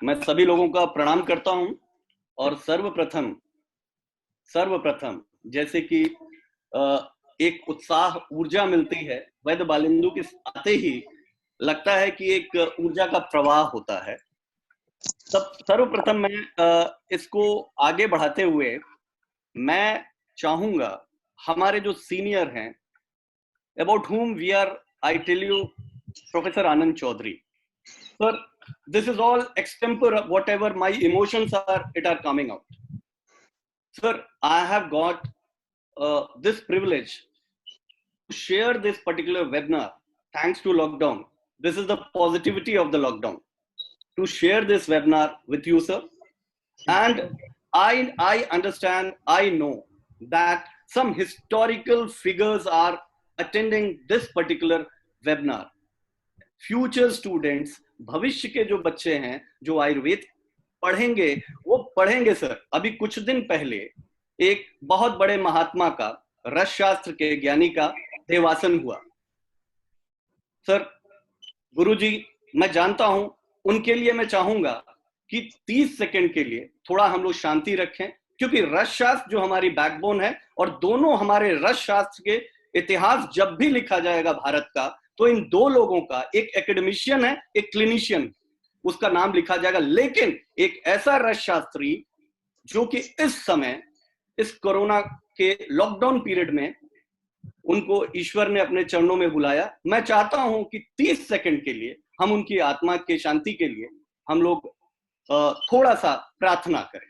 मैं सभी लोगों का प्रणाम करता हूं और सर्वप्रथम जैसे कि एक उत्साह ऊर्जा मिलती है वैद्य बालिंदु के आते ही, लगता है कि एक ऊर्जा का प्रवाह होता है। तब सर्वप्रथम मैं इसको आगे बढ़ाते हुए मैं चाहूंगा हमारे जो सीनियर हैं, about whom we are, I tell you, Professor Anand Chaudhary. Sir, this is all extempore, whatever my emotions are, it are coming out. Sir, I have got this privilege to share this particular webinar thanks to lockdown. This is the positivity of the lockdown. To share this webinar with you, sir. And I understand, I know that some historical figures are attending this particular webinar. Future students, भविष्य के जो बच्चे हैं जो आयुर्वेद पढ़ेंगे, वो पढ़ेंगे sir. अभी कुछ दिन पहले एक बहुत बड़े महात्मा का, रस शास्त्र के ज्ञानी का देवासन हुआ। सर, गुरुजी, मैं जानता हूं, उनके लिए मैं चाहूंगा कि 30 सेकंड के लिए थोड़ा हम लोग शांति रखें, क्योंकि रस शास्त्र जो हमारी बैकबोन है, और दोनों हमारे रस शास्त्र के इतिहास जब भी लिखा जाएगा भारत का, तो इन दो लोगों का, एक एकेडमिशियन है, एक क्लिनिशियन, उसका नाम लिखा जाएगा। लेकिन एक ऐसा रस शास्त्री जो कि इस समय, इस कोरोना के लॉकडाउन पीरियड में, उनको ईश्वर ने अपने चरणों में बुलाया। मैं चाहता हूं कि 30 सेकंड के लिए हम उनकी आत्मा के शांति के लिए हम लोग थोड़ा सा प्रार्थना करें।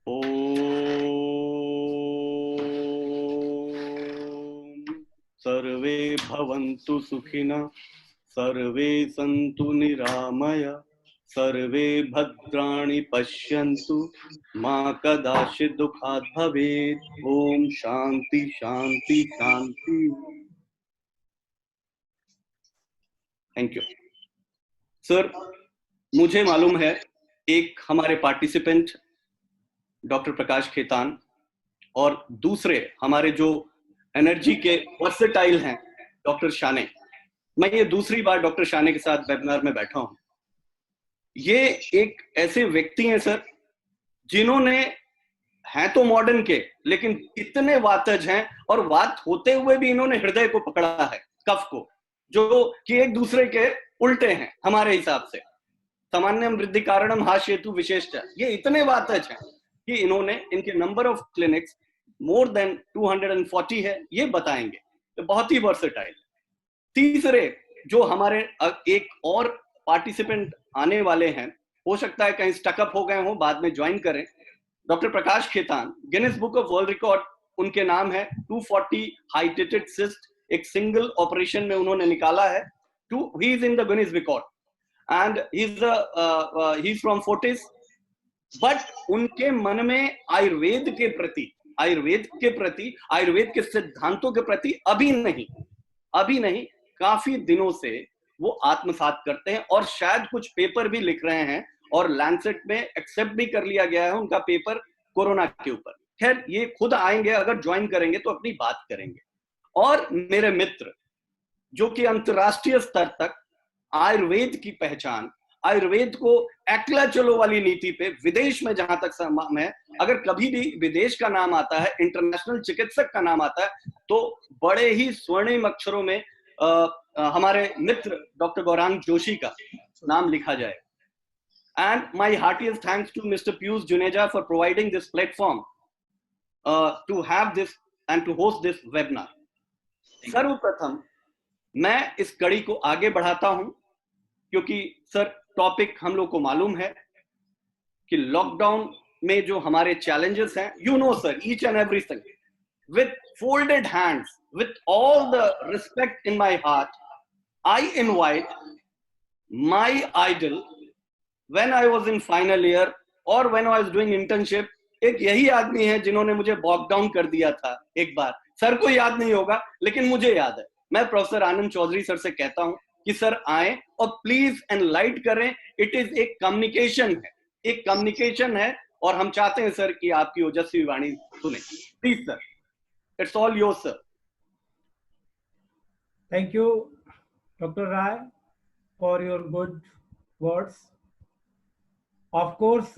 ओम सर्वे भवन्तु सुखिनः, सर्वे सन्तु निरामया, सर्वे भद्राणि पश्यन्तु, मा कदाचित् दुःखात् भवेत्। ओम शांति शांति शांति। Thank you sir. मुझे मालूम है एक हमारे पार्टिसिपेंट डॉक्टर प्रकाश खेतान और दूसरे हमारे जो एनर्जी के वर्सेटाइल हैं डॉक्टर शाने। मैं ये दूसरी बार डॉक्टर शाने के साथ वेबिनार में बैठा हूं। ये एक ऐसे व्यक्ति हैं सर, जिन्होंने, हैं तो मॉडर्न के, लेकिन इतने वातज हैं, और वात होते हुए भी इन्होंने हृदय को पकड़ा है, कफ को, जो कि एक दूसरे के उल्टे हैं हमारे हिसाब से। सामान्यम वृद्धि कारणम हाश हेतु विशेषता, ये इतने वातज हैं कि इन्होंने, इनके number of clinics more than 240 है, ये बताएंगे। तो बहुत ही वर्सेटाइल। तीसरे जो हमारे एक और पार्टिसिपेंट आने वाले हैं, हो सकता है कहीं स्टकअप हो गए हों, बाद में ज्वाइन करें, doctor Prakash Khetan, Guinness book of world record उनके नाम है। 240 हाइटेटेड सिस्ट एक सिंगल ऑपरेशन में उन्होंने निकाला है। He is in the Guinness record and he is from Fortis. But उनके मन में आयुर्वेद के प्रति, आयुर्वेद के सिद्धांतों के प्रति अभी नहीं, काफी दिनों से वो आत्मसात करते हैं, और शायद कुछ पेपर भी लिख रहे हैं, और लैंसेट में एक्सेप्ट भी कर लिया गया है उनका पेपर कोरोना के ऊपर। खैर, ये खुद आएंगे, अगर ज्वाइन करेंगे तो अपनी बात करेंगे। और मेरे मित्र जो कि अंतरराष्ट्रीय स्तर तक आयुर्वेद की पहचान, आयुर्वेद को अकेला चलो वाली नीति पे, विदेश में जहां तक संभव है, अगर कभी भी विदेश का नाम आता है, इंटरनेशनल चिकित्सक का नाम आता है, तो बड़े ही स्वर्णिम अक्षरों में हमारे मित्र डॉक्टर गौरांग जोशी का नाम लिखा जाए। And my heartiest thanks to Mr. Piyush Juneja for providing this platform to have this and to host this webinar. सर्वप्रथम मैं इस कड़ी को आगे बढ़ाता हूं, क्योंकि सर टॉपिक हम लोग को मालूम है कि लॉकडाउन में जो हमारे चैलेंजेस हैं, you know sir, each and everything, with folded hands, with all the respect in my heart, I invite my idol when I was in final year or when I was doing internship, एक यही आदमी है जिन्होंने मुझे बॉक down कर दिया था एक बार। सर को याद नहीं होगा, लेकिन मुझे याद है। मैं प्रोफेसर आनंद चौधरी सर से कहता हूं कि सर आए और प्लीज एनलाइट करें। इट इज एक कम्युनिकेशन है, एक कम्युनिकेशन है, और हम चाहते हैं सर कि आपकी ओजस्वी वाणी सुने। Please sir, it's all your sir. Thank you, Dr. Rai, for your good words. Of course,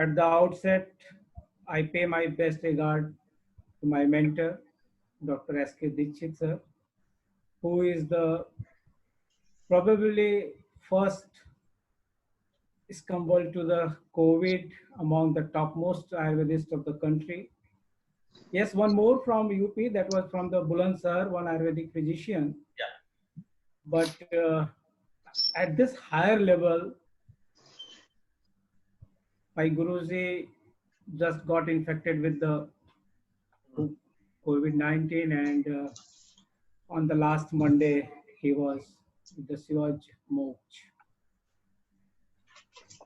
at the outset, I pay my best regard to my mentor, Dr. S.K. Dikshit sir, who is the probably first stumbled to the COVID among the topmost Ayurvedists of the country. Yes, one more from UP, that was from the Buland sir, one Ayurvedic physician. Yeah. But at this higher level, my Guruji just got infected with the COVID-19, and on the last Monday, he was with the Sewage Moch.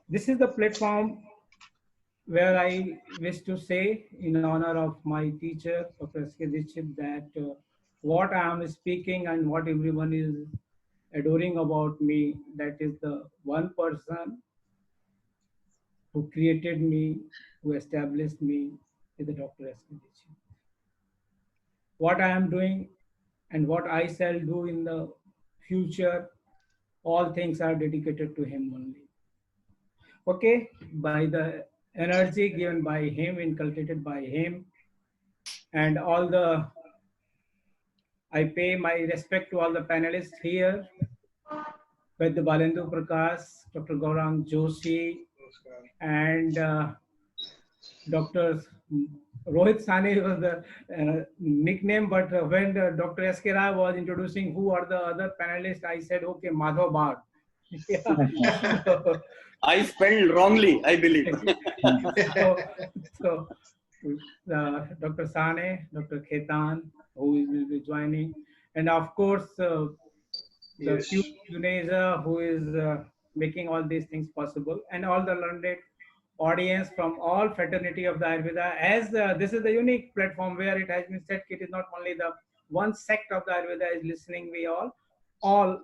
This is the platform where I wish to say, in honor of my teacher, Dr. S.K. Dikshit, that what I am speaking and what everyone is adoring about me, that is the one person who created me, who established me, is the Dr. S.K. Dikshit. What I am doing and what I shall do in the future, all things are dedicated to him only. Okay, by the energy given by him, inculcated by him, and all the, I pay my respect to all the panelists here, with the Balendu Prakash, Dr. Gaurang Joshi, and Dr. Rohit Sane was the nickname, but when Dr. S.K. Rai was introducing who are the other panelists, I said, okay, Madhav Bhatt. Yeah. I spelled wrongly, I believe. so Dr. Sane, Dr. Khetan, who will be joining, and of course, the Tunisia, who is making all these things possible, and all the learned audience from all fraternity of the Ayurveda. As this is the unique platform where it has been said, it is not only the one sect of the Ayurveda is listening, we all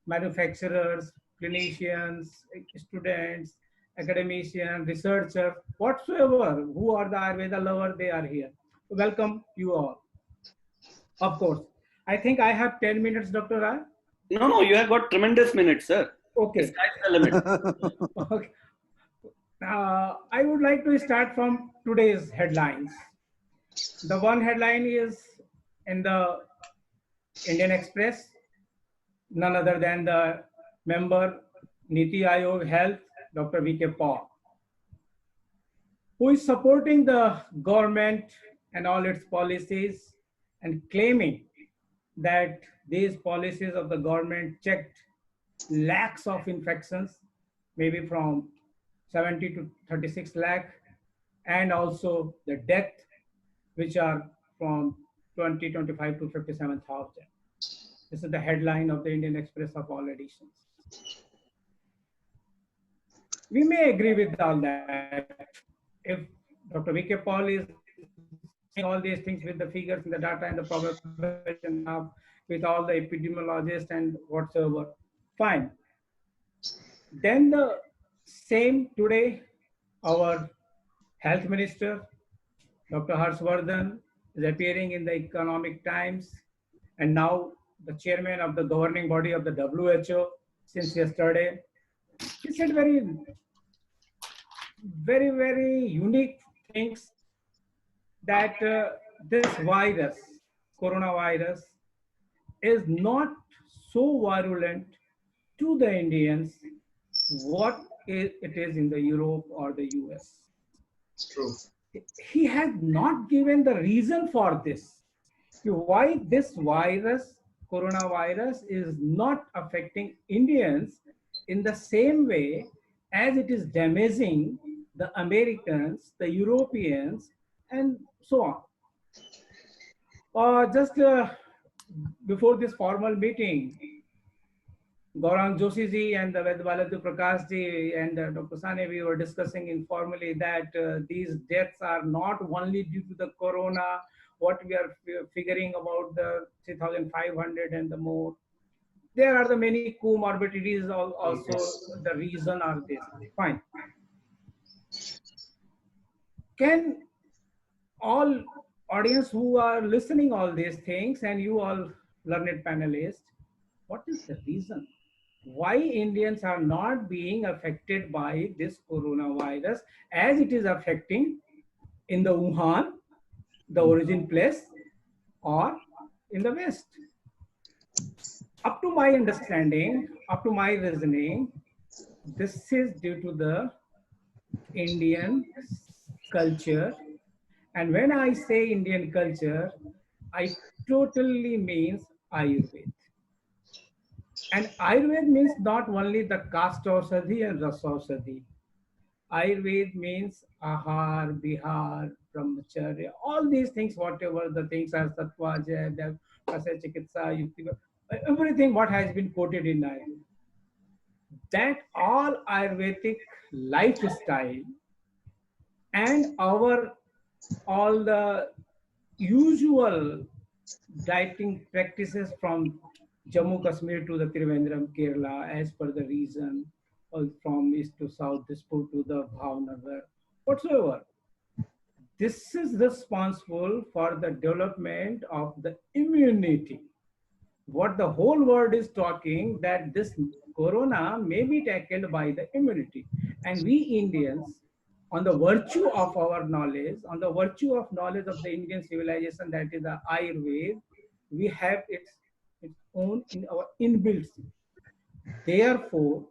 manufacturers, clinicians, students, academicians, researchers, whatsoever, who are the Ayurveda lover, they are here. Welcome you all. Of course, I think I have 10 minutes, Dr. Rai. No, you have got tremendous minutes, sir. Okay. The sky's the limit. Okay. I would like to start from today's headlines. The one headline is in the Indian Express, none other than the member Niti Aayog Health, Dr. V.K. Paul, who is supporting the government and all its policies and claiming that these policies of the government checked lakhs of infections, maybe from 70 to 36 lakh, and also the death, which are from 25 to 57,000. This is the headline of the Indian Express of all editions. We may agree with all that. If Dr. V.K. Paul is saying all these things with the figures and the data and the probability with all the epidemiologists and whatsoever, fine. Then the same today, our health minister, Dr. Harshvardhan, is appearing in the Economic Times, and now the chairman of the governing body of the WHO since yesterday. He said very unique things, that this virus, coronavirus, is not so virulent to the Indians what it is in the Europe or the US. It's true. He has not given the reason for this. Why this virus, coronavirus, is not affecting Indians in the same way as it is damaging the Americans, the Europeans, and so on. Just before this formal meeting, Gaurang Joshi ji and the Vedbalatu Prakash ji and Dr. Sane, we were discussing informally that these deaths are not only due to the corona, what we are figuring about the 3,500 and the more. There are the many comorbidities also, the reason are this. Fine. Can all audience who are listening all these things and you all learned panelists, what is the reason? Why Indians are not being affected by this coronavirus as it is affecting in the Wuhan, the origin place, or in the West? Up to my understanding, up to my reasoning, this is due to the Indian culture. And when I say Indian culture, I totally means Ayurveda. And Ayurveda means not only the Kastausadhi and Rasausadhi. Ayurveda means Ahar, Bihar, Brahmacharya, all these things, whatever the things are Sattva, Jaya, Kasa, Chikitsa, Yukti, everything what has been quoted in Ayurveda. That all Ayurvedic lifestyle and our all the usual dieting practices from Jammu Kashmir to the Trivandrum, Kerala, as per the region, or from east to south, Dispur to the Bhavnagar, whatsoever. This is responsible for the development of the immunity. What the whole world is talking that this corona may be tackled by the immunity. And we Indians, on the virtue of our knowledge, on the virtue of knowledge of the Indian civilization, that is the Ayurveda, we have its own in our inbuilt. Therefore,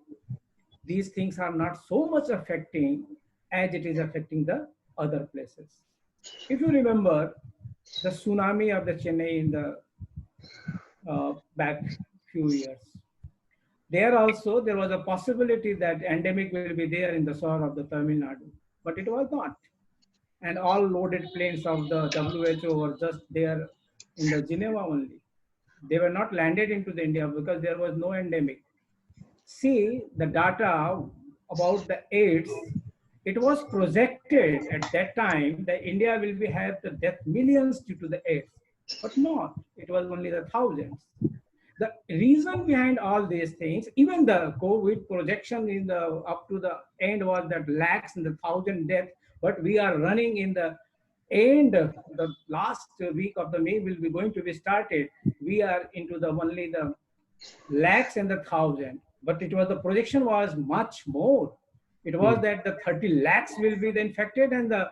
these things are not so much affecting as it is affecting the other places. If you remember the tsunami of the Chennai in the back few years, there also there was a possibility that endemic will be there in the shore of the Tamil Nadu, but it was not. And all loaded planes of the WHO were just there in the Geneva only. They were not landed into the India because there was no endemic. See the data about the AIDS. It was projected at that time that India will be have the death millions due to the AIDS, but not. It was only the thousands. The reason behind all these things, even the COVID projection in the up to the end was that lakhs and the thousand deaths, but we are running in the end. The last week of the May will be going to be started. We are into the only the lakhs and the thousand, but it was the projection was much more. It was that the 30 lakhs will be the infected and the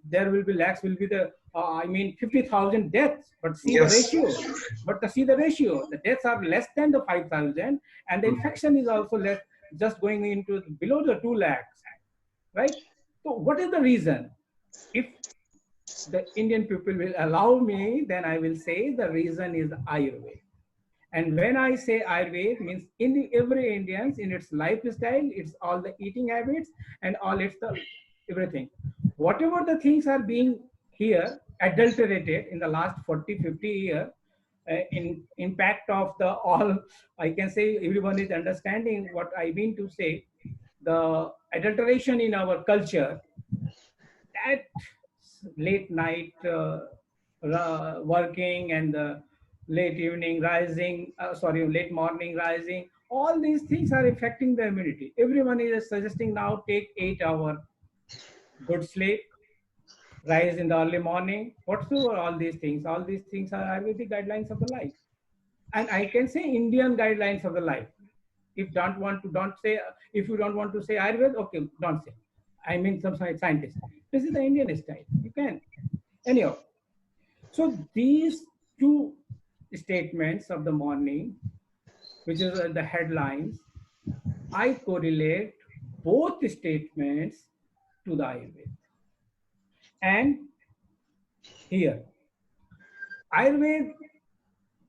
there will be lakhs will be the 50,000 deaths. But see the ratio. But see the ratio. The deaths are less than the 5,000, and the infection is also less, just going into below the 2 lakhs, right? So what is the reason? If the Indian people will allow me, then I will say the reason is Ayurveda. And when I say Ayurveda, means in every Indians in its lifestyle, it's all the eating habits and all it's the everything. Whatever the things are being here adulterated in the last 40, 50 years, in impact of the all, I can say everyone is understanding what I mean to say, the adulteration in our culture, that late night working and the late evening rising, late morning rising, all these things are affecting the immunity. Everyone is suggesting now take 8 hour good sleep, rise in the early morning, whatsoever all these things are Ayurvedic guidelines of the life. And I can say Indian guidelines of the life. If don't want to, don't say, if you don't want to say Ayurveda, okay, don't say. I mean some scientist. This is the Indian style, you can. Anyhow, so these two statements of the morning, which is the headlines, I correlate both statements to the Ayurveda. And here, Ayurveda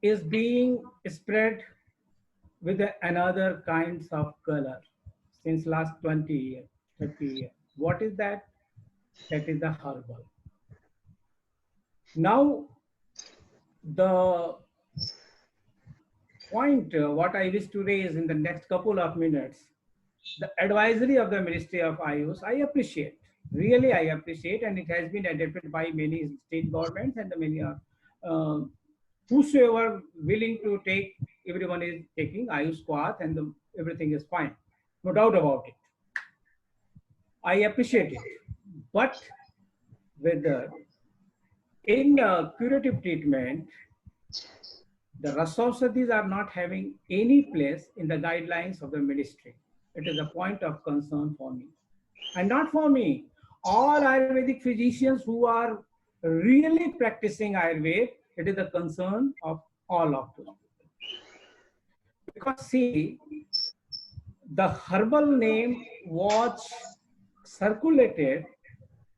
is being spread with another kinds of color since last 20 years, 30 years. What is that? That is the herbal. Now, the point, what I wish to raise in the next couple of minutes, the advisory of the Ministry of Ayush, I appreciate. Really, I appreciate, and it has been adopted by many state governments and the many uh, whosoever willing to take, everyone is taking Ayush Path, and everything is fine. No doubt about it. I appreciate it. But whether in curative treatment, the Rasausadis are not having any place in the guidelines of the ministry. It is a point of concern for me. And not for me. All Ayurvedic physicians who are really practicing Ayurveda, it is a concern of all of those people. Because see, the herbal name was circulated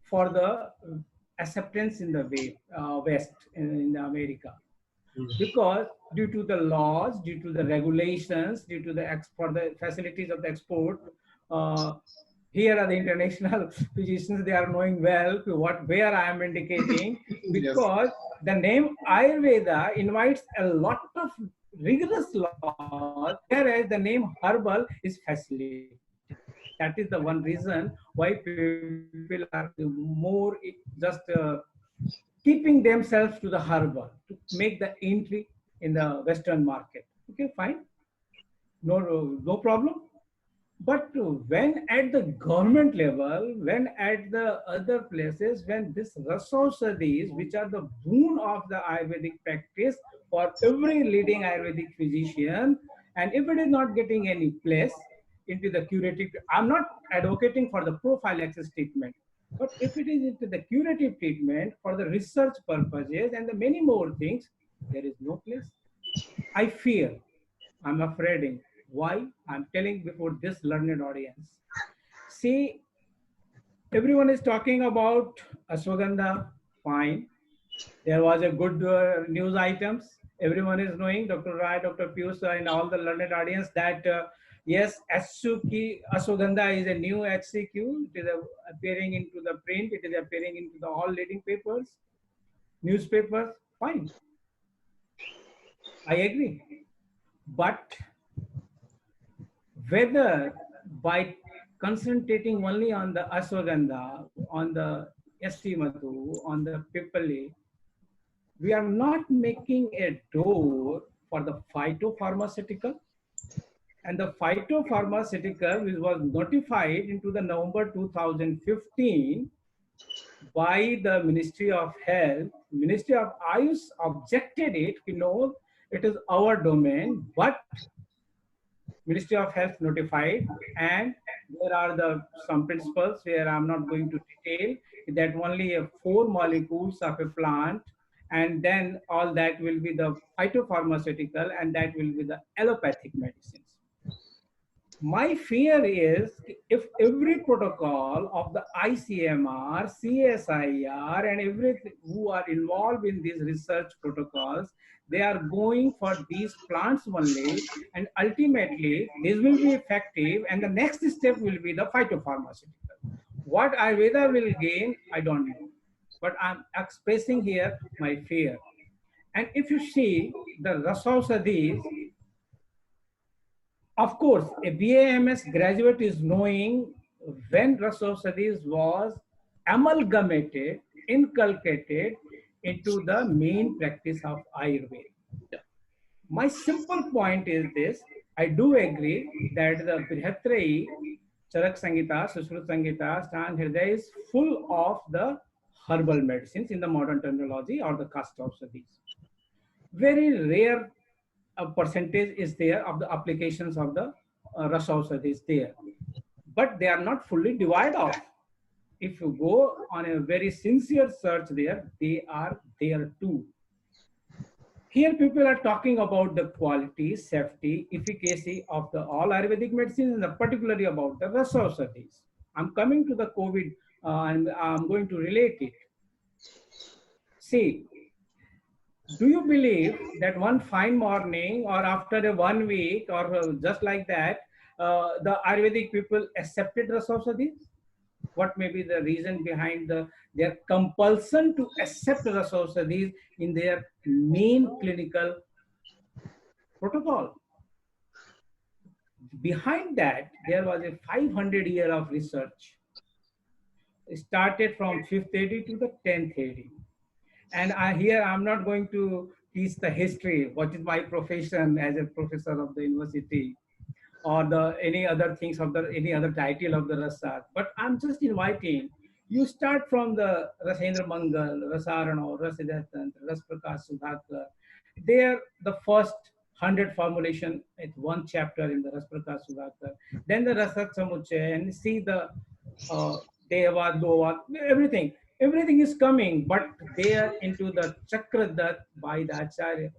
for the acceptance in the West, in America. Because due to the laws, due to the regulations, due to the for the facilities of the export, here are the international physicians, they are knowing well to where I am indicating, because the name Ayurveda invites a lot of rigorous laws, whereas the name herbal is facilitated. That is the one reason why people are more just keeping themselves to the herbal to make the entry in the Western market. Okay, fine, no problem. But when at the government level, when at the other places, when this Rasausadis, which are the boon of the Ayurvedic practice for every leading Ayurvedic physician, and if it is not getting any place into the curative, I'm not advocating for the prophylaxis treatment, but if it is into the curative treatment for the research purposes and the many more things, there is no place. I fear, I'm afraid. Why? I'm telling before this learned audience. See, everyone is talking about ashwagandha, fine. There was a good news items. Everyone is knowing, Dr. Rai, Dr. Piyush, and all the learned audience that yes, ashwagandha is a new HCQ. It is appearing into the print. It is appearing into the all leading papers, newspapers. Fine, I agree. But whether by concentrating only on the ashwagandha, on the ST Madhu, on the pipali, we are not making a door for the phytopharmaceutical. And the phytopharmaceutical, which was notified into the November 2015 by the Ministry of Health, Ministry of Ayush objected it, it is our domain, but Ministry of Health notified, and there are some principles where I'm not going to detail, that only 4 molecules of a plant, and then all that will be the phytopharmaceutical, and that will be the allopathic medicines. My fear is if every protocol of the ICMR, CSIR, and everything who are involved in these research protocols, they are going for these plants only, and ultimately this will be effective, and the next step will be the phytopharmaceutical. What Ayurveda will gain, I don't know, but I'm expressing here my fear. And if you see the Rasausadis, of course, a BAMS graduate is knowing when Rasausadis was amalgamated, inculcated into the main practice of Ayurveda. Yeah. My simple point is this: I do agree that the Brihatrayi, Charak Samhita, Sushruta Samhita, Sthana Hridaya is full of the herbal medicines in the modern terminology, or the Kastausadis. Very rare percentage is there of the applications of the Rasausadis there, but they are not fully divided off. If you go on a very sincere search there, they are there too. Here people are talking about the quality, safety, efficacy of the all Ayurvedic medicines, and particularly about the Rasausadis. I'm coming to the COVID and I'm going to relate it. See, do you believe that one fine morning or after a 1 week or just like that, the Ayurvedic people accepted Rasausadis? What may be the reason behind their compulsion to accept Rasausadis in their main clinical protocol. Behind that, there was a 500 year of research. It started from 5th AD to the 10th AD. And here I'm not going to teach the history, what is my profession as a professor of the university, or the any other things of the any other title of the Rasar. But I'm just inviting you start from the Rasendra Mangal, Rasarano, Rasidatantra, Rasprakash Sudhakar. They're the first 100 formulation at one chapter in the Rasprakash Sudhakar. Then the Rasat Samuchay, and see the uh, Devad, Lovad, everything. Everything is coming, but they are into the Chakradat by the Acharya.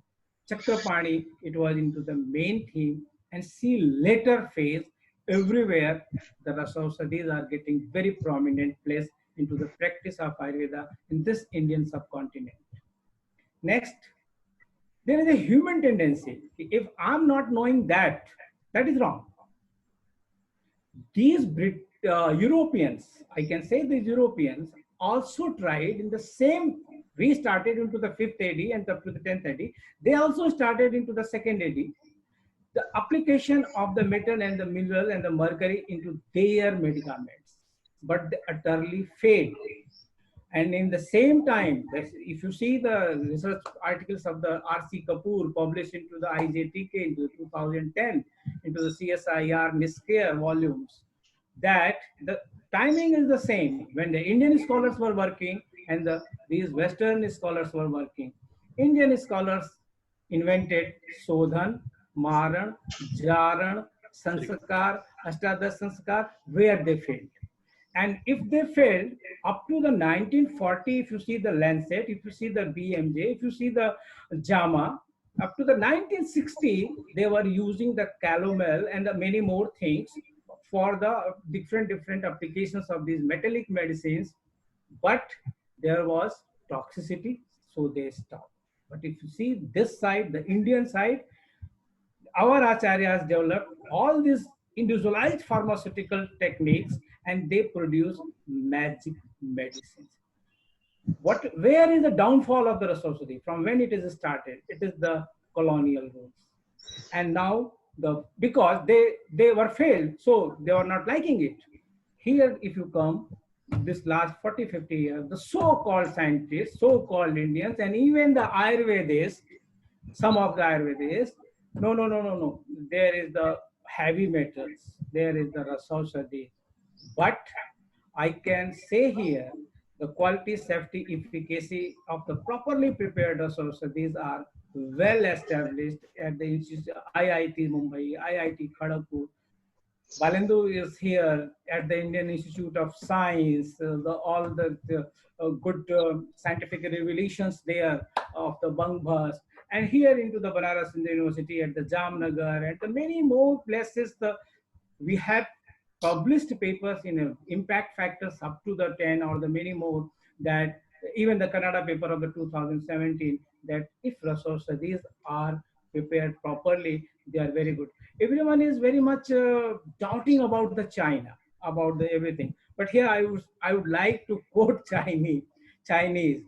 Chakrapani, it was into the main theme, and see later phase everywhere the Rasausadis are getting very prominent place into the practice of Ayurveda in this Indian subcontinent. Next, there is a human tendency. If I'm not knowing that, that is wrong. These Europeans, I can say these Europeans also tried in the same, we started into the 5th AD and up to the 10th AD. They also started into the 2nd AD. The application of the metal and the mineral and the mercury into their medicaments, but they utterly failed. And in the same time, if you see the research articles of the R.C. Kapoor published into the IJTK into 2010, into the CSIR NISCARE volumes, that the timing is the same when the Indian scholars were working and these Western scholars were working. Indian scholars invented Sodhan, Maran, Jaran, Sanskar, Ashtadash Sanskar, where they failed. And if they failed, up to the 1940, if you see the Lancet, if you see the BMJ, if you see the JAMA, up to the 1960, they were using the calomel and the many more things for the different applications of these metallic medicines, but there was toxicity, so they stopped. But if you see this side, the Indian side, our acharyas developed all these individualized pharmaceutical techniques and they produce magic medicines. Where is the downfall of the Rasausadhi? From when it is started? It is the colonial rules. And now because they were failed, so they were not liking it. Here, if you come, this last 40, 50 years, the so-called scientists, so-called Indians, and even the Ayurvedists, some of the Ayurvedists, no. There is the heavy metals, there is the Rasausadhi. But I can say here, the quality, safety, efficacy of the properly prepared Rasausadhis are well established at the institute, IIT Mumbai, IIT Kharagpur. Balendu is here at the Indian Institute of Science, all the good scientific revelations there of the Bangbhas, and here into the Banaras Hindu University at the Jamnagar and the many more places. We have published papers in impact factors up to the 10 or the many more, that even the Kannada paper of the 2017, that if Rasausadhis are prepared properly, they are very good. Everyone is very much doubting about the China, about the everything. But here I would like to quote Chinese. The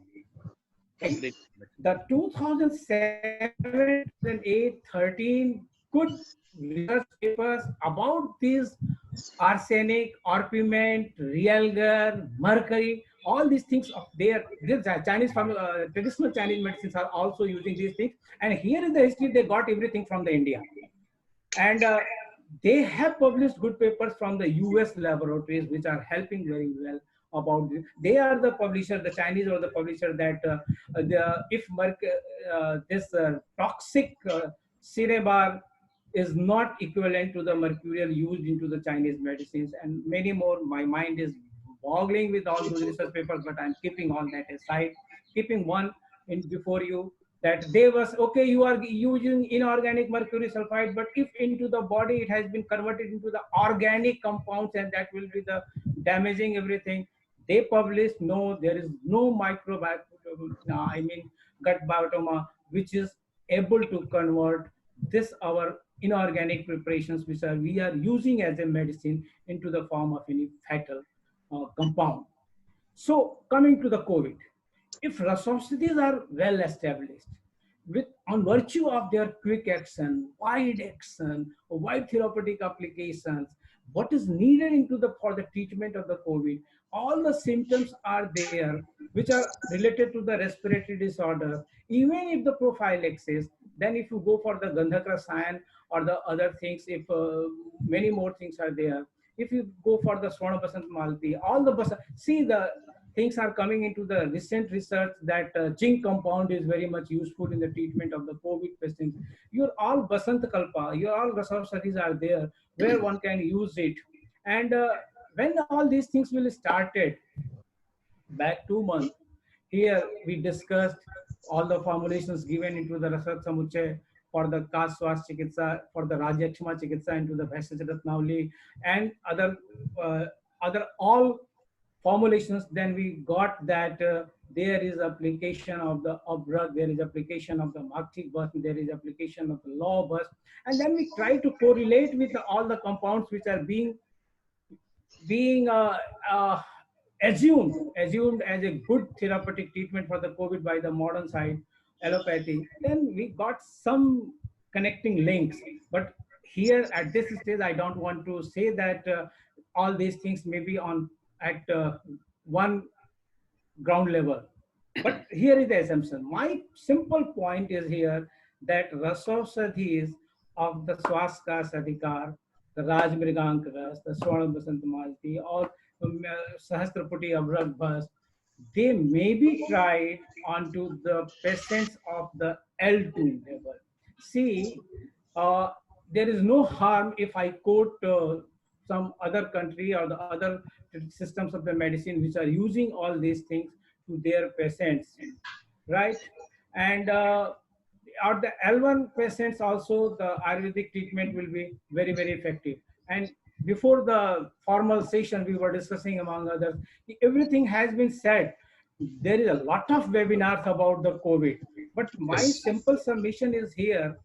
2007, 2008, 13 good research papers about these arsenic, orpiment, realgar, mercury, all these things of these Chinese traditional Chinese medicines are also using these things. And here is the history, they got everything from the India. And they have published good papers from the US laboratories, which are helping very well about this. They are the publisher, the Chinese are the publisher that if this toxic Cirebar is not equivalent to the mercurial used into the Chinese medicines and many more. My mind is boggling with all those research papers, but I'm keeping all that aside, keeping one in before you, that they was, okay, you are using inorganic mercury sulfide, but if into the body it has been converted into the organic compounds and that will be the damaging everything. They published, no, there is no microbiome, gut biotoma, which is able to convert this our inorganic preparations which we are using as a medicine into the form of any fatal compound. So coming to the COVID, if Rasausadhis are well established, with on virtue of their quick action, wide therapeutic applications, what is needed into the for the treatment of the COVID. All the symptoms are there, which are related to the respiratory disorder. Even if the profile exists, then if you go for the Gandhak Rasayan or the other things, if many more things are there, if you go for the Swarna Basant Malti, all the see the things are coming into the recent research that zinc compound is very much useful in the treatment of the COVID patients. Your all Basant Kalpa, your all Rasavsadis are there where one can use it. And when all these things will started back 2 months, here we discussed all the formulations given into the Rasat Samuchay for the Kaswas Chikitsa, for the Rajakshma Chikitsa into the Bhaishya Ratnavali and uh, other all formulations. Then we got that there is application of the Obrug, there is application of the Martic bus, there is application of the law bus, and then we try to correlate with all the compounds which are being uh, assumed as a good therapeutic treatment for the COVID by the modern side allopathy. Then we got some connecting links. But here at this stage, I don't want to say that all these things may be on at one ground level. But here is the assumption. My simple point is here that Rasausadhis of the Swaska Sadhikar, the Raj Mrigank Ras, the Swarna Basant Malti, or Sahasraputi Abrag Bas, they may be tried onto the patients of the L2 level. See, uh, there is no harm if I quote some other country or the other systems of the medicine which are using all these things to their patients, right? And or the L1 patients also, the Ayurvedic treatment will be very, very effective. And before the formal session, we were discussing among others, everything has been said. There is a lot of webinars about the COVID, but my Yes. simple submission is here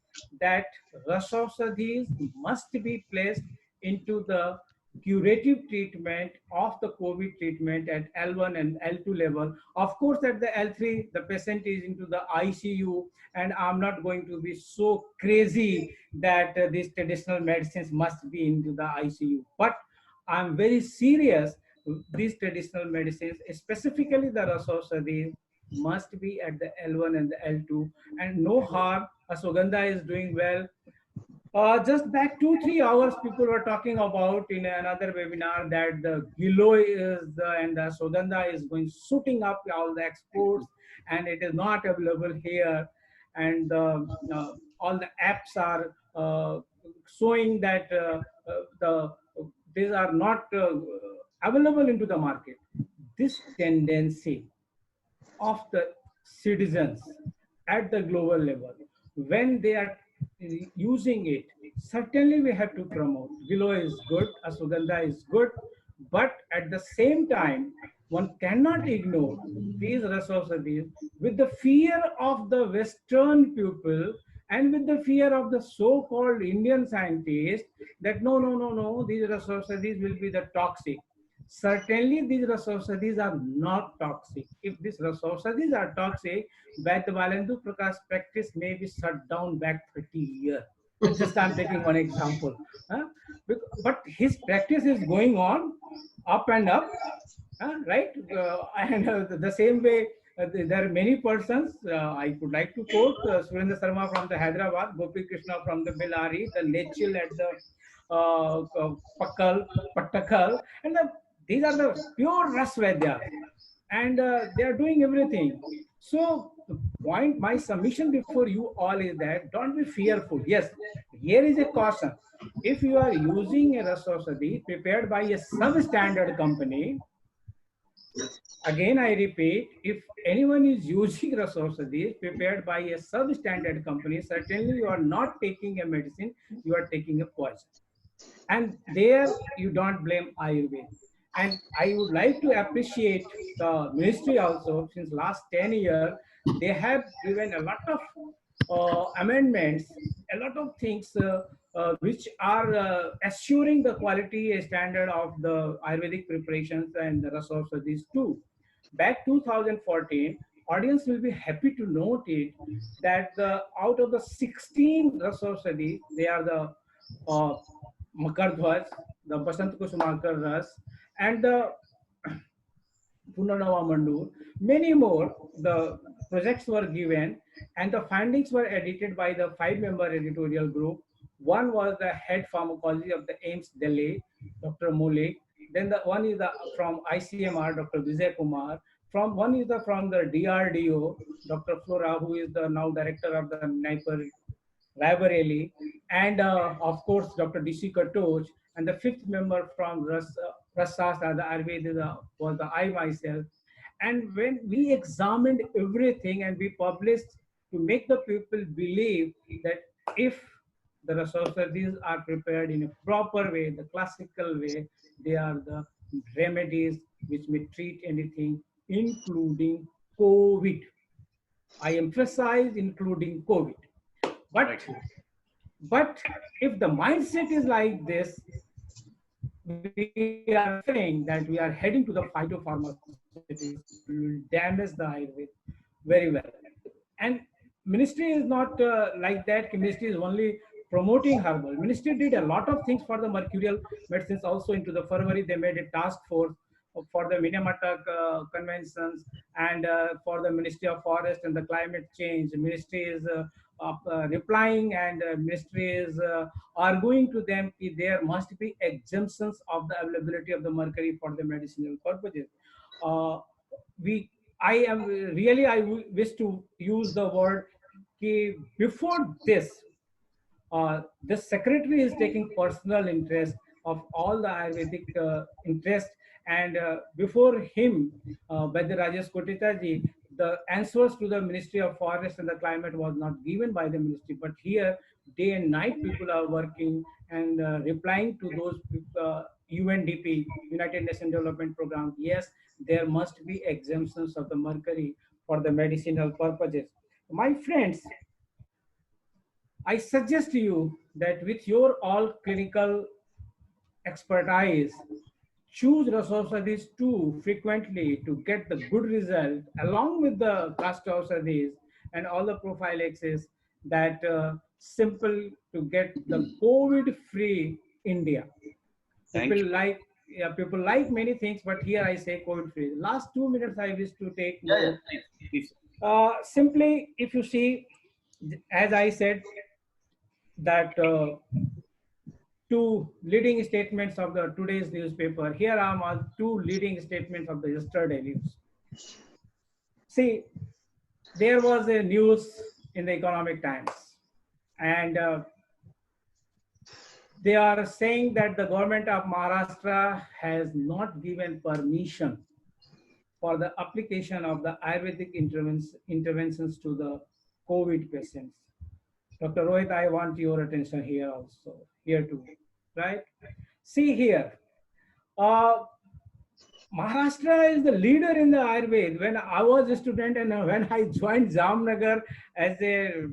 that Rasausadhis must be placed into the curative treatment of the COVID treatment at L1 and L2 level. Of course, at the L3, the patient is into the ICU, and I'm not going to be so crazy that these traditional medicines must be into the ICU. But I'm very serious. These traditional medicines, specifically the Rasausadhis, must be at the L1 and the L2, and no harm. Ashwagandha is doing well. Just back 2 3 hours, people were talking about in another webinar that the Giloy is and the Sogandha is going shooting up all the exports, and it is not available here. And all the apps are showing that these are not available into the market. This tendency of the citizens at the global level, when they are using it, certainly we have to promote. Willow is good, Ashwagandha is good, but at the same time, one cannot ignore these resources with the fear of the Western people and with the fear of the so-called Indian scientists that no, these resources will be the toxic. Certainly, these resources are not toxic. If these resources are toxic, Vaidya Valendu Prakash practice may be shut down back 30 years. Just I'm taking one example. Huh? But his practice is going on up and up, right? And the same way, there are many persons. I would like to quote Surendra Sharma from the Hyderabad, Gopi Krishna from the Bellary, the Lechil at the Pattakal, and these are the pure Rasvedya, and they are doing everything. So the point, my submission before you all is that don't be fearful. Yes, here is a caution. If you are using a Rasosadi prepared by a substandard company, again I repeat, if anyone is using Rasosadi prepared by a substandard company, certainly you are not taking a medicine, you are taking a poison. And there you don't blame Ayurveda. And I would like to appreciate the ministry also. Since last 10 years, they have given a lot of amendments, a lot of things which are assuring the quality standard of the Ayurvedic preparations and the resources of these too. Back 2014, audience will be happy to note it that out of the 16 Rasaushadhi, they are the Makar the Basant Kusumakar Ras, and the Punarnava Mandur, many more. The projects were given and the findings were edited by the 5-member editorial group. One was the head pharmacology of the AIMS Delhi, Dr. Maulik. Then the one is from ICMR, Dr. Vijay Kumar. One is from the DRDO, Dr. Flora, who is the now director of the NIPER Raebareli, and of course Dr. D.C. Katoch, and the 5th member from Rasas, the Ayurveda, was the I myself. And when we examined everything and we published to make the people believe that if the Rasaushadhis are prepared in a proper way, the classical way, they are the remedies which may treat anything, including COVID. I emphasize including COVID. But Right. but if the mindset is like this, we are saying that we are heading to the phytopharmaceuticals, we will damage the Ayurveda very well. And ministry is not like that. Ministry is only promoting herbal. Ministry did a lot of things for the mercurial medicines also. Into the February, they made a task force for the Minamata conventions, and for the Ministry of Forest and the climate change. Ministry is replying, and ministry is arguing to them that there must be exemptions of the availability of the mercury for the medicinal purposes. Uh, we I wish to use the word before this secretary is taking personal interest of all the Ayurvedic interest, and before him, by the Rajesh Kotitaji, the answers to the Ministry of Forest and the Climate was not given by the ministry, but here day and night people are working and replying to those UNDP, United Nations Development Program. Yes, there must be exemptions of the mercury for the medicinal purposes. My friends, I suggest to you that with your all clinical expertise, choose Rasaushadhis too frequently to get the good result along with the Castaushadhis and all the prophylaxis that simple to get the COVID-free India. Thank People you. like, yeah, people like many things, but here I say COVID-free. Last 2 minutes I wish to take Yeah, note. please, please. Simply, if you see, as I said, that two leading statements of the today's newspaper. Here are my two leading statements of the yesterday news. See, there was a news in the Economic Times, and they are saying that the government of Maharashtra has not given permission for the application of the Ayurvedic interventions to the COVID patients. Dr. Rohit, I want your attention here also, here too, right? See here, uh, Maharashtra is the leader in the Ayurveda. When I was a student and when I joined Jamnagar as a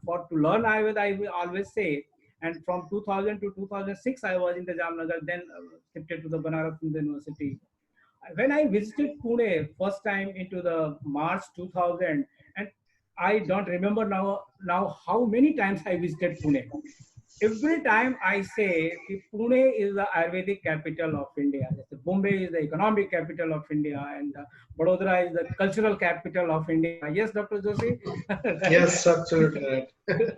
for to learn Ayurveda, I will always say. And from 2000 to 2006, I was in the Jamnagar, then shifted to the Banaras Hindu University. When I visited Pune first time into the March 2000, and I don't remember now how many times I visited Pune. Every time I say Pune is the Ayurvedic capital of India, Bombay is the economic capital of India, and Vadodara is the cultural capital of India. Yes, Dr. Joshi? Right? Yes, absolutely right.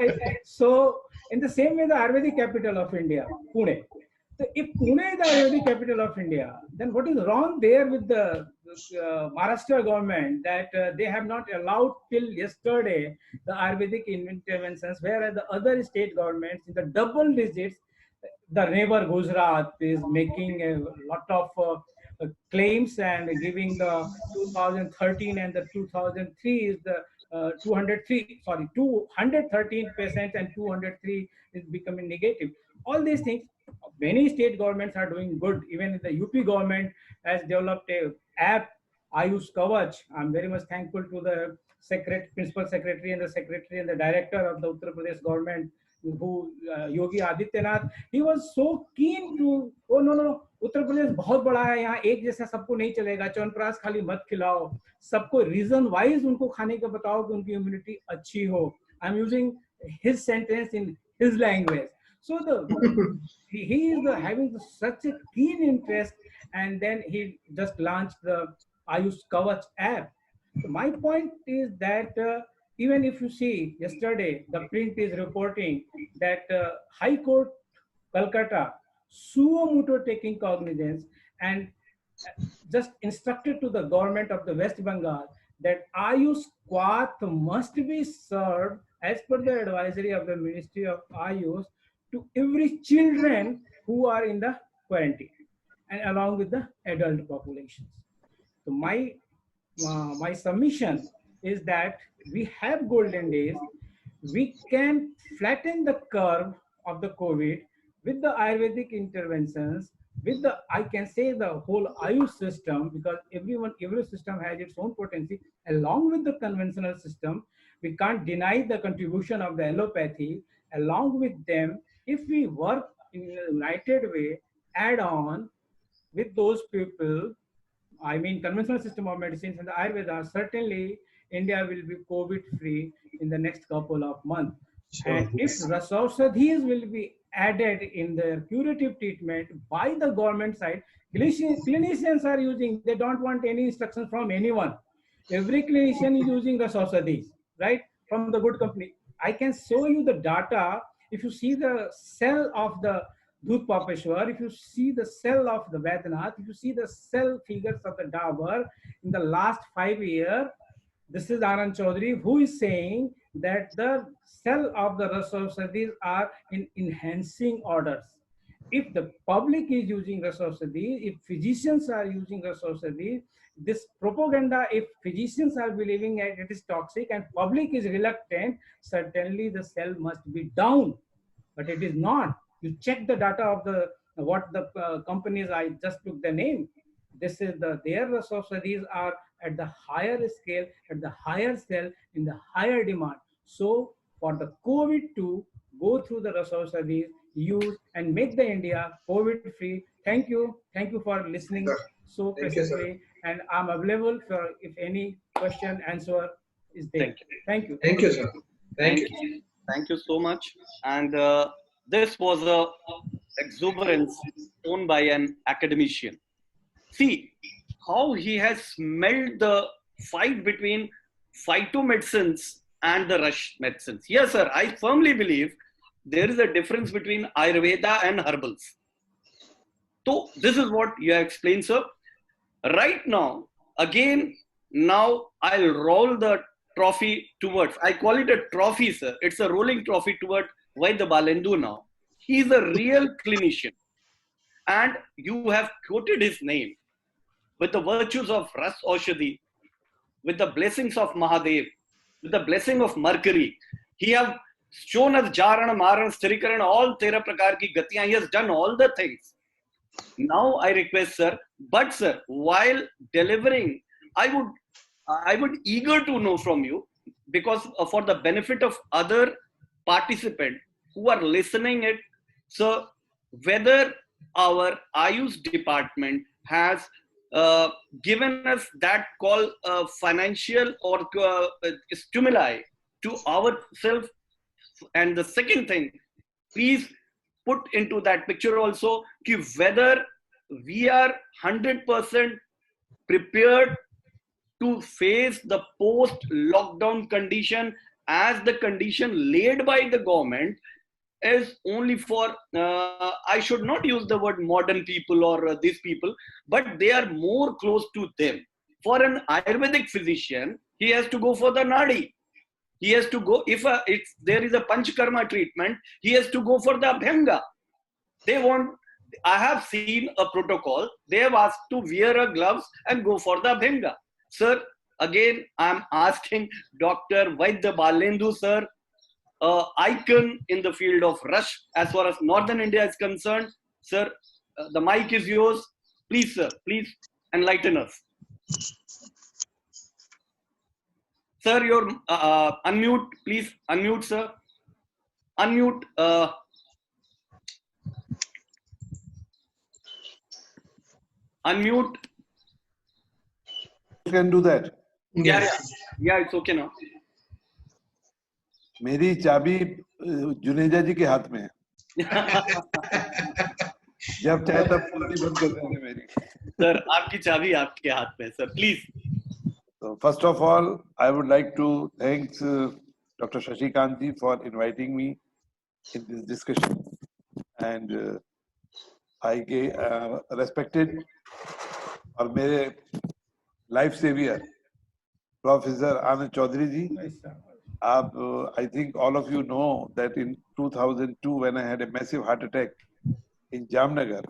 Right? So, in the same way, the Ayurvedic capital of India, Pune. So, if Pune is the Ayurvedic capital of India, then what is wrong there with the Maharashtra government that they have not allowed till yesterday the Ayurvedic interventions, whereas the other state governments in the double digits, the neighbor Gujarat is making a lot of claims and giving the 2013 and the 2003 is the 213% and 203 is becoming negative. All these things, many state governments are doing good. Even the UP government has developed a app, Ayush Kavach. I'm very much thankful to the principal secretary and the secretary and the director of the Uttar Pradesh government, Yogi Adityanath, he was so keen to, oh no, Uttar Pradesh बहुत बड़ा है, यहाँ एक जैसा सबको नहीं चलेगा, च्यवनप्राश खाली मत खिलाओ, सबको रीजन वाइज उनको खाने का बताओ कि उनकी इम्यूनिटी अच्छी हो. I am using his sentence in his language. So he is having such a keen interest, and then he just launched the Ayush Kavach app. So my point is that even if you see yesterday, the print is reporting that High Court Calcutta suo motu taking cognizance and just instructed to the government of the West Bengal that Ayush Kwath must be served as per the advisory of the Ministry of Ayush to every children who are in the quarantine and along with the adult populations. So my submission is that we have golden days. We can flatten the curve of the COVID with the Ayurvedic interventions, with the, I can say, the whole Ayush system, because every system has its own potency, along with the conventional system. We can't deny the contribution of the allopathy. Along with them, if we work in a united way, add on with those people, I mean, conventional system of medicines and the Ayurveda, certainly India will be COVID free in the next couple of months. Sure. And if Rasaushadhis will be added in their curative treatment by the government side, clinicians are using, they don't want any instructions from anyone. Every clinician is using Rasaushadhis, right? From the good company. I can show you the data. If you see the cell of the Dudh Papeshwar, if you see the cell of the Vednath, if you see the cell figures of the Dabur in the last 5 years, this is Anand Chaudhary who is saying that the cell of the Rasaushadhis are in enhancing orders. If the public is using Rasaushadhis, if physicians are using Rasaushadhis, this propaganda, if physicians are believing that it is toxic and public is reluctant, certainly the cell must be down, but it is not. You check the data of the what the companies, I just took the name. This is their Rasaushadhis are at the higher scale, at the higher cell, in the higher demand. So for the COVID to go through the Rasaushadhis, use and make the India COVID free. Thank you for listening so precisely, and I'm available for if any question answer is there. Thank you. Thank you, sir. Thank you. Thank you so much. And this was a exuberance shown by an academician. See how he has smelled the fight between phytomedicines and the Rush medicines. Yes, sir, I firmly believe there is a difference between Ayurveda and herbals. So this is what you have explained, sir. Right now, again, now I'll roll the trophy towards, I call it a trophy, sir. It's a rolling trophy toward Vaidya Balendu now. He's a real clinician. And you have quoted his name with the virtues of Ras Aushadhi, with the blessings of Mahadev, with the blessing of Mercury. He have shown us Jaran, Maran, Sthirikaran, all Tera Prakar ki Gatiyan. He has done all the things. Now I request, sir, but sir, while delivering, I would eager to know from you, because for the benefit of other participants who are listening it, so whether our Ayush department has given us that call financial or stimuli to ourselves. And the second thing, please put into that picture also whether we are 100% prepared to face the post-lockdown condition, as the condition laid by the government is only for, I should not use the word modern people or these people, but they are more close to them. For an Ayurvedic physician, he has to go for the Nadi. He has to go, if there is a Panchakarma treatment, he has to go for the Abhyanga. I have seen a protocol, they have asked to wear a gloves and go for the Abhyanga. Sir, again, I'm asking Dr. Vaidya Balendu, sir, icon in the field of Rush as far as Northern India is concerned. Sir, the mic is yours. Please, sir, please enlighten us. Sir, your unmute, please unmute, sir. unmute. Unmute. You can do that. Yeah, Yes. yeah, it's okay now. मेरी चाबी जुनेजा जी के हाथ में है. जब चाहे तब खुलती बंद कर देंगे मेरी. सर, आपकी चाबी आपके हाथ में, sir, please. So first of all, I would like to thank Dr. Shashikant ji for inviting me in this discussion, and I respected और मेरे life savior Professor Anand Chaudhary ji. Yes, sir. I think all of you know that in 2002 when I had a massive heart attack in Jamnagar,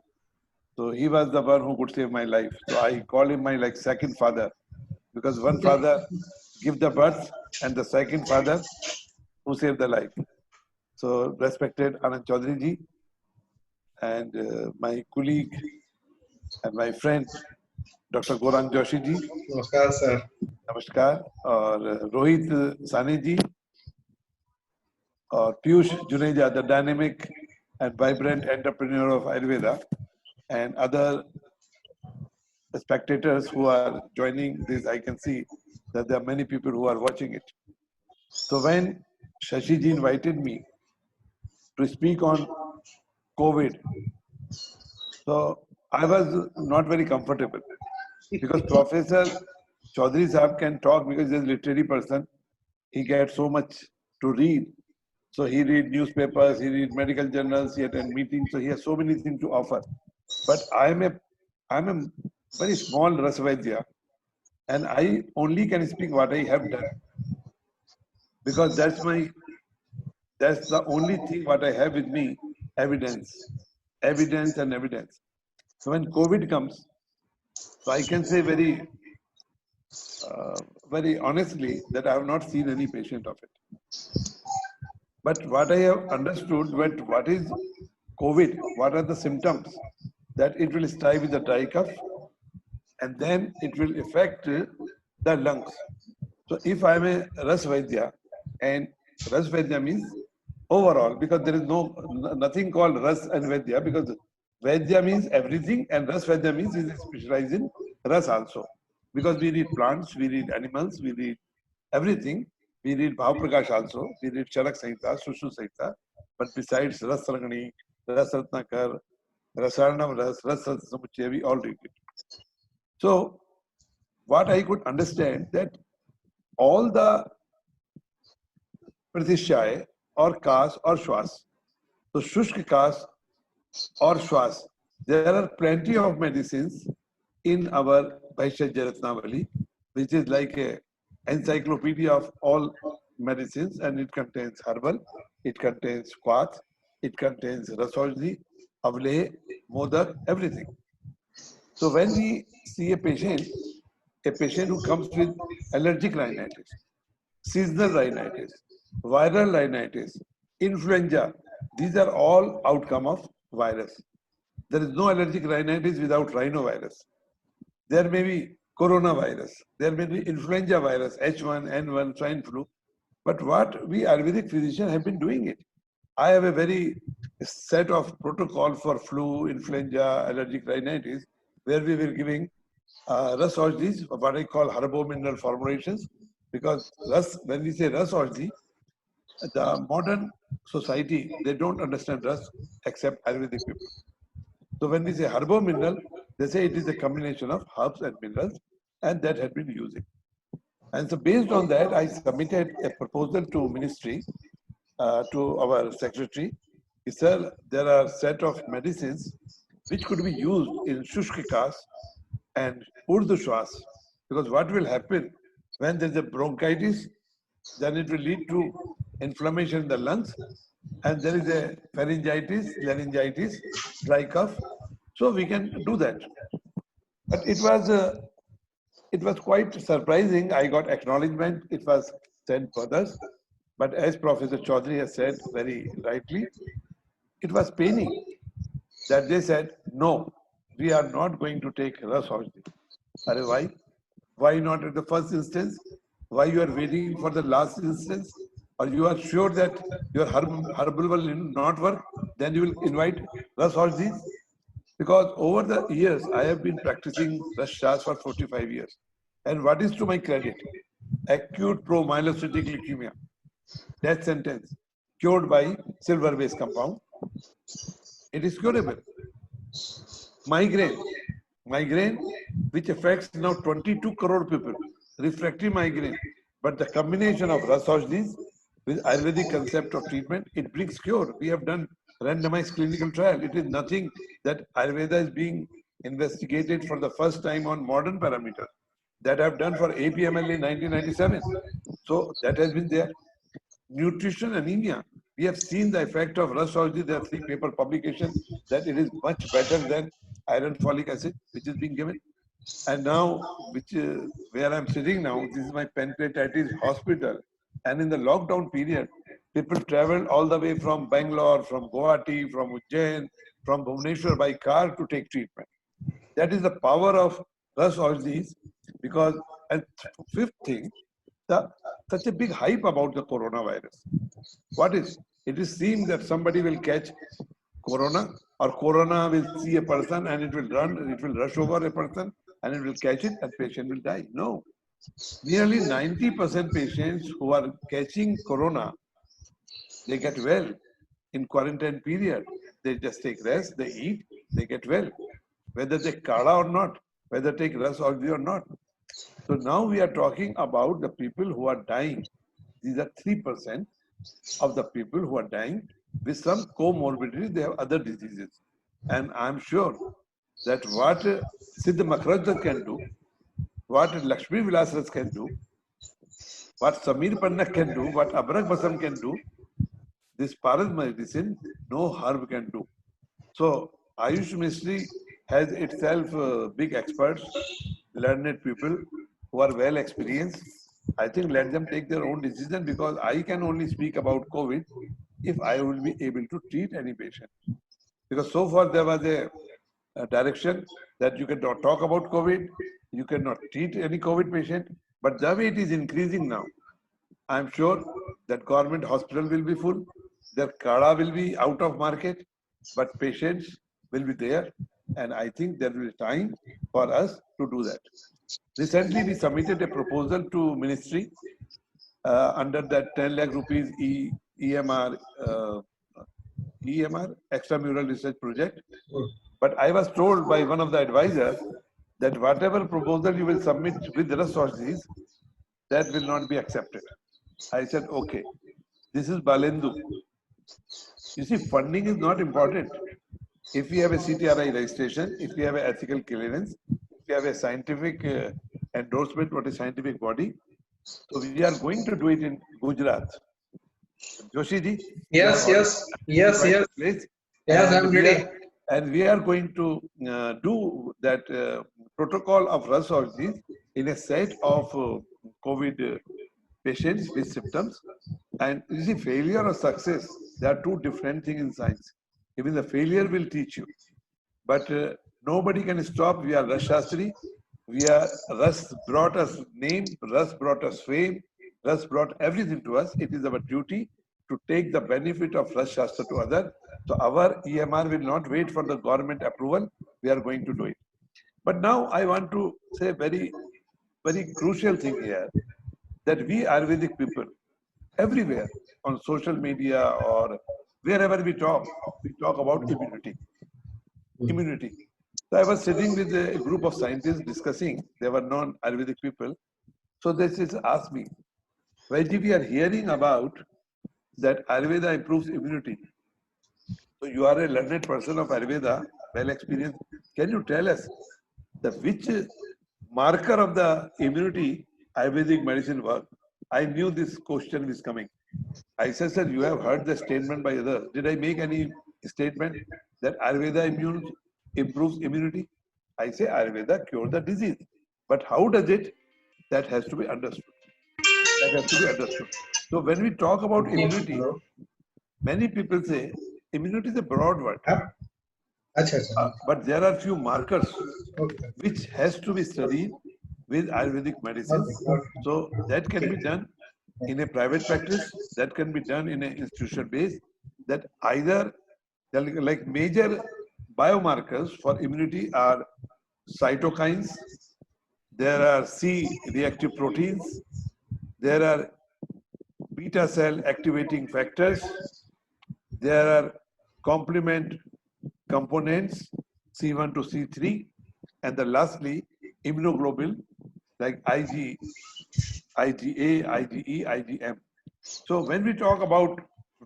so he was the one who could save my life. So I call him my second father, because one father give the birth and the second father who saved the life. So respected Anand Chaudhary ji and my colleague and my friend Dr. Gorang Joshi ji. Namaskar, sir. नमस्कार. और रोहित सानी जी और Piyush Juneja, the dynamic and vibrant entrepreneur of Ayurveda, and other spectators who are joining this. I can see that there are many people who are watching it. So when Shashi ji invited me to speak on COVID, so I was not very comfortable, because Professor Chaudhary Sahab can talk because he's a literary person. He gets so much to read. So he read newspapers, he read medical journals, he attend meetings, so he has so many things to offer. But I'm a very small Rasvaidya, and I only can speak what I have done, because that's the only thing what I have with me, evidence. So when COVID comes, so I can say very honestly that I have not seen any patient of it. But what I have understood, what is COVID, what are the symptoms, that it will start with the dry cough and then it will affect the lungs. So if I am a Ras Vaidya, and Ras Vaidya means overall, because there is nothing called Ras and Vaidya, because Vaidya means everything and Ras Vaidya means he is specialized in Ras also. Because we read plants, we read animals, we read everything. We read Bhav Prakash also, we read Charak Samhita, Sushru Samhita, but besides Ras Rangani, Ras Ratnakar, Rasaranam Ras, Ras Samuchaya, we all read it. So, what I could understand, that all the Pratishyay or Kas or Shwas, so Shushk Kas or Shwas, there are plenty of medicines in our Vaishya Ratnavali, which is like a encyclopedia of all medicines, and it contains herbal, it contains Quath, it contains Rasojdi, Avle, Modak, everything. So when we see a patient who comes with allergic rhinitis, seasonal rhinitis, viral rhinitis, influenza, these are all outcome of virus. There is no allergic rhinitis without rhinovirus. There may be coronavirus, there may be influenza virus, H1, N1, swine flu. But what we Ayurvedic physicians have been doing it. I have a very set of protocol for flu, influenza, allergic rhinitis, where we were giving Ras Aujdi, what I call herbo-mineral formulations, because when we say Ras Aujdi, the modern society, they don't understand Ras except Ayurvedic people. So when we say herbo-mineral, they say it is a combination of herbs and minerals, and that had been using. And so based on that, I submitted a proposal to ministry, to our secretary. He said there are set of medicines which could be used in Shushkikas and Urdu Shwas, because what will happen when there is a bronchitis, then it will lead to inflammation in the lungs, and there is a pharyngitis, laryngitis, dry cough. So we can do that. But it was quite surprising. I got acknowledgement. It was sent further. But as Professor Chaudhary has said very rightly, it was paining that they said, no, we are not going to take Ras Aujdi. Why? Why not at the first instance? Why you are waiting for the last instance? or you are sure that your herbal will not work, then you will invite Ras Hojis. Because over the years, I have been practicing Ras Shas for 45 years. And what is to my credit? Acute promyelocytic leukemia, death sentence, cured by silver-based compound. It is curable. Migraine, which affects now 22 crore people, refractory migraine. But the combination of Ras Hojis with Ayurvedic concept of treatment, it brings cure. We have done randomized clinical trial. It is nothing that Ayurveda is being investigated for the first time on modern parameters that I've done for APML in 1997. So that has been there. Nutrition anemia. We have seen the effect of Ras Hoji. There are 3 paper publications that it is much better than iron folic acid, which is being given. And now, where I'm sitting now, this is my pancreatitis hospital. And in the lockdown period, people traveled all the way from Bangalore, from Guwahati, from Ujjain, from Bhubaneswar by car to take treatment. That is the power of Ras Hojis. Because, and fifth thing, such a big hype about the coronavirus. What is? It is seen that somebody will catch corona, or corona will see a person and it will rush over a person and it will catch it and patient will die. No. Nearly 90% patients who are catching corona, they get well in quarantine period. They just take rest, they eat, they get well. Whether they kala or not, whether take Ras Hoji or not. So now we are talking about the people who are dying. These are 3% of the people who are dying with some comorbidity. They have other diseases. And I'm sure that what Siddha Makraj can do, what Lakshmi Vilasras can do, what Samir Pannak can do, what Abrak Basam can do, this Paras medicine, no herb can do. So Ayush Ministry has itself big experts, learned people who are well experienced. I think let them take their own decision, because I can only speak about COVID if I will be able to treat any patient. Because so far there was a direction that you cannot talk about COVID, you cannot treat any COVID patient, but the way it is increasing now, I'm sure that government hospital will be full, their kada will be out of market, but patients will be there. And I think there will be time for us to do that. Recently, we submitted a proposal to ministry under that 10 lakh rupees EMR extramural research project. But I was told by one of the advisors that whatever proposal you will submit with resources, that will not be accepted. I said, okay, this is Balendu. You see, funding is not important. If we have a CTRI registration, if we have an ethical clearance, if we have a scientific endorsement for a scientific body, so we are going to do it in Gujarat. Joshi ji? Yes. Place. Yes, I'm ready. And we are going to do that protocol of Ras Hojis in a set of COVID patients with symptoms. And you see, failure or success, there are 2 different things in science. Even the failure will teach you. But nobody can stop. We are Ras Shastri. Ras brought us name, Ras brought us fame, Ras brought everything to us. It is our duty to take the benefit of Ras Shastra to others. So our EMR will not wait for the government approval. We are going to do it. But now I want to say very, very crucial thing here, that we Ayurvedic people, everywhere on social media or wherever we talk about immunity. Immunity. So I was sitting with a group of scientists discussing, they were non-Ayurvedic people. So they just asked me, Vaidji, we are hearing about that Ayurveda improves immunity. So you are a learned person of Ayurveda, well experienced. Can you tell us which marker of the immunity Ayurvedic medicine work? I knew this question was coming. I said, sir, you have heard the statement by others. Did I make any statement that Ayurveda improves immunity? I say Ayurveda cures the disease. But how does it? That has to be understood. That has to be understood. So when we talk about immunity, many people say immunity is a broad word. But there are few markers which has to be studied with Ayurvedic medicine. So that can be done in a private practice, that can be done in an institutional base, that either like major biomarkers for immunity are cytokines, there are C reactive proteins, there are beta cell activating factors, there are complement components C1 to C3, and the lastly immunoglobulin like Ig, IgA, IgE, IgM. So when we talk about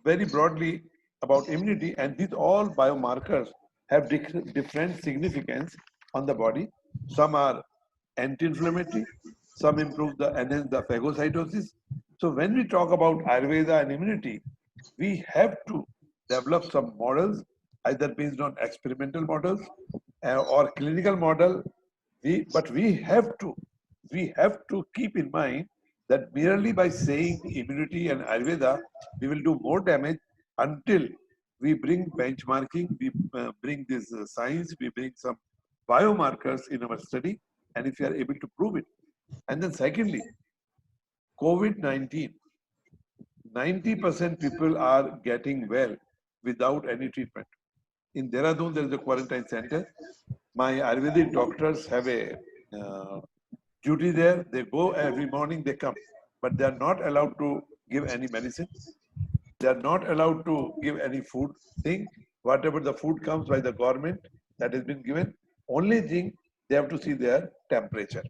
very broadly about immunity, and these all biomarkers have different significance on the body. Some are anti-inflammatory, some improve the enhance the phagocytosis. So when we talk about Ayurveda and immunity, we have to develop some models, either based on experimental models or clinical model. But we have to keep in mind that merely by saying immunity and Ayurveda, we will do more damage until we bring benchmarking, we bring this science, we bring some biomarkers in our study, and if we are able to prove it. And then secondly, COVID-19, 90% people are getting well without any treatment. In Dehradun, there is a quarantine center. My Ayurvedic doctors have a duty there. They go every morning, they come, but they are not allowed to give any medicine. They are not allowed to give any food thing. Whatever the food comes by the government that has been given, only thing they have to see their temperature.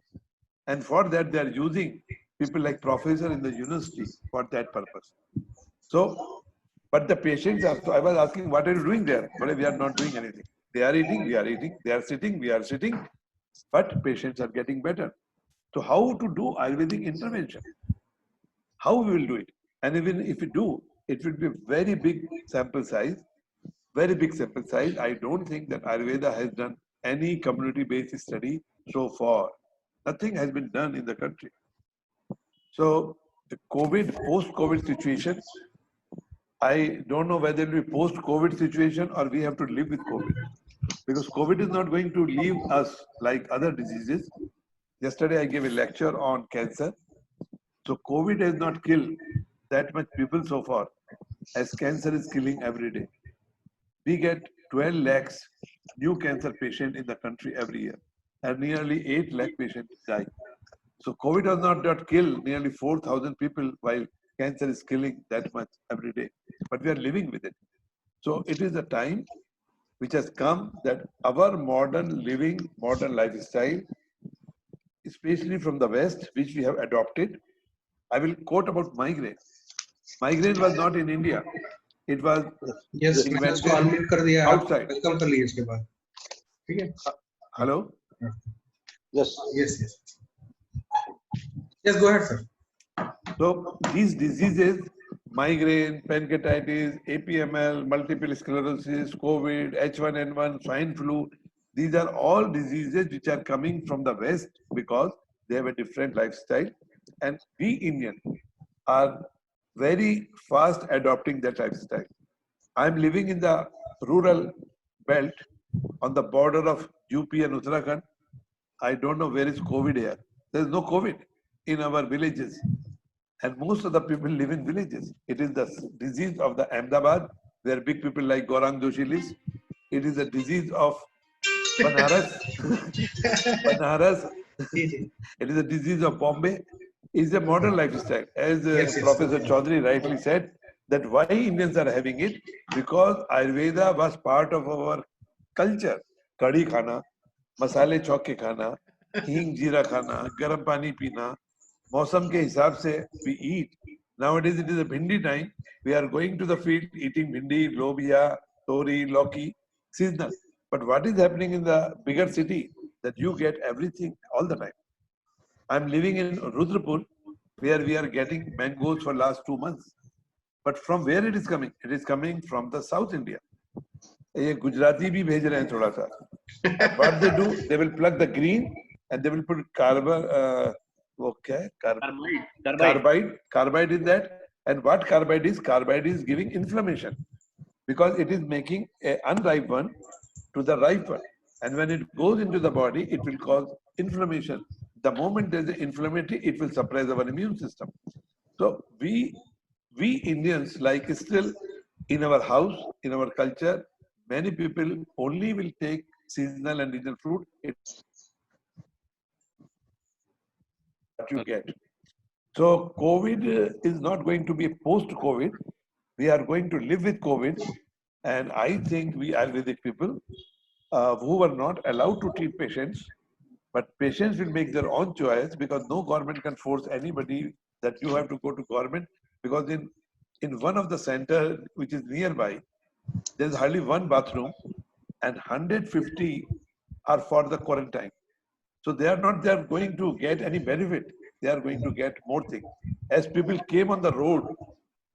And for that, they are using people like professor in the university for that purpose. So, but the patients are, so I was asking, what are you doing there? But we are not doing anything. They are eating, we are eating. They are sitting, we are sitting. But patients are getting better. So how to do Ayurvedic intervention? How we will do it? And even if we do, it will be a very big sample size, very big sample size. I don't think that Ayurveda has done any community-based study so far. Nothing has been done in the country. So the COVID, post-COVID situation, I don't know whether it will be post-COVID situation or we have to live with COVID. Because COVID is not going to leave us like other diseases. Yesterday I gave a lecture on cancer. So COVID has not killed that much people so far as cancer is killing every day. We get 12 lakhs new cancer patients in the country every year, and nearly 8 lakh patients die. So COVID has not killed nearly 4,000 people while cancer is killing that much every day. But we are living with it. So it is a time which has come that our modern living, modern lifestyle, especially from the West, which we have adopted. I will quote about migraine. Migraine was not in India. It was Yes, मैंने उसको invented unmute कर दिया, आप outside. welcome कर लीजिए इसके बाद, ठीक है? Hello? Yes, go ahead, sir. So these diseases, migraine, pancreatitis, APML, multiple sclerosis, COVID, H1N1, swine flu, these are all diseases which are coming from the West because they have a different lifestyle. And we Indians are very fast adopting that lifestyle. I'm living in the rural belt on the border of UP and Uttarakhand. I don't know where is COVID here. There's no COVID in our villages. And most of the people live in villages. It is the disease of the Ahmedabad, where big people like Gaurang Joshi lives. It is a disease of Banaras. It is a disease of Bombay. It's a modern lifestyle. As Professor Chaudhary rightly said, that why Indians are having it, because Ayurveda was part of our culture. Kadi khana, masale chauke khana, hing jeera khana, garam pani pina, मौसम के हिसाब से we eat. Nowadays it is a bhindi time. We are going to the field eating bhindi, lobia, tori, loki, seasonal. But what is happening in the bigger city that you get everything all the time. I'm living in Rudrapur where we are getting mangoes for last 2 months. But from where it is coming? It is coming from the South India. ये गुजराती भी भेज रहे हैं थोड़ा सा. What they do? They will plug the green and they will put carbide in that. And what carbide is? Carbide is giving inflammation because it is making an unripe one to the ripe one. And when it goes into the body, it will cause inflammation. The moment there is an inflammatory, it will suppress our immune system. So we Indians, like, still in our house, in our culture, many people only will take seasonal and regional fruit. It's what you get. So COVID is not going to be post-COVID. We are going to live with COVID. And I think we Ayurvedic people who were not allowed to treat patients, but patients will make their own choice, because no government can force anybody that you have to go to government, because in one of the center which is nearby, there's hardly one bathroom and 150 are for the quarantine. So they are going to get any benefit. They are going to get more things. As people came on the road,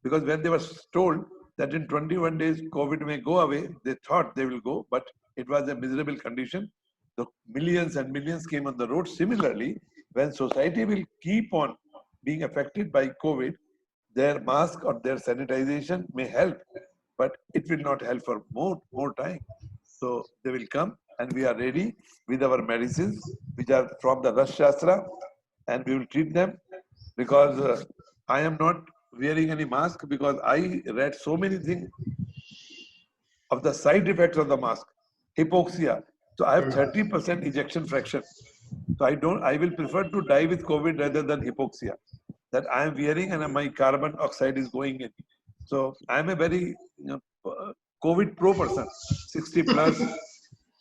because when they were told that in 21 days COVID may go away, they thought they will go, but it was a miserable condition. The millions and millions came on the road. Similarly, when society will keep on being affected by COVID, their mask or their sanitization may help, but it will not help for more time. So they will come, and we are ready with our medicines, which are from the Ras Shastra, and we will treat them, because I am not wearing any mask, because I read so many things of the side effects of the mask. Hypoxia. So I have 30% ejection fraction. So I will prefer to die with COVID rather than hypoxia that I am wearing, and my carbon oxide is going in. So I am a very COVID pro person, 60 plus,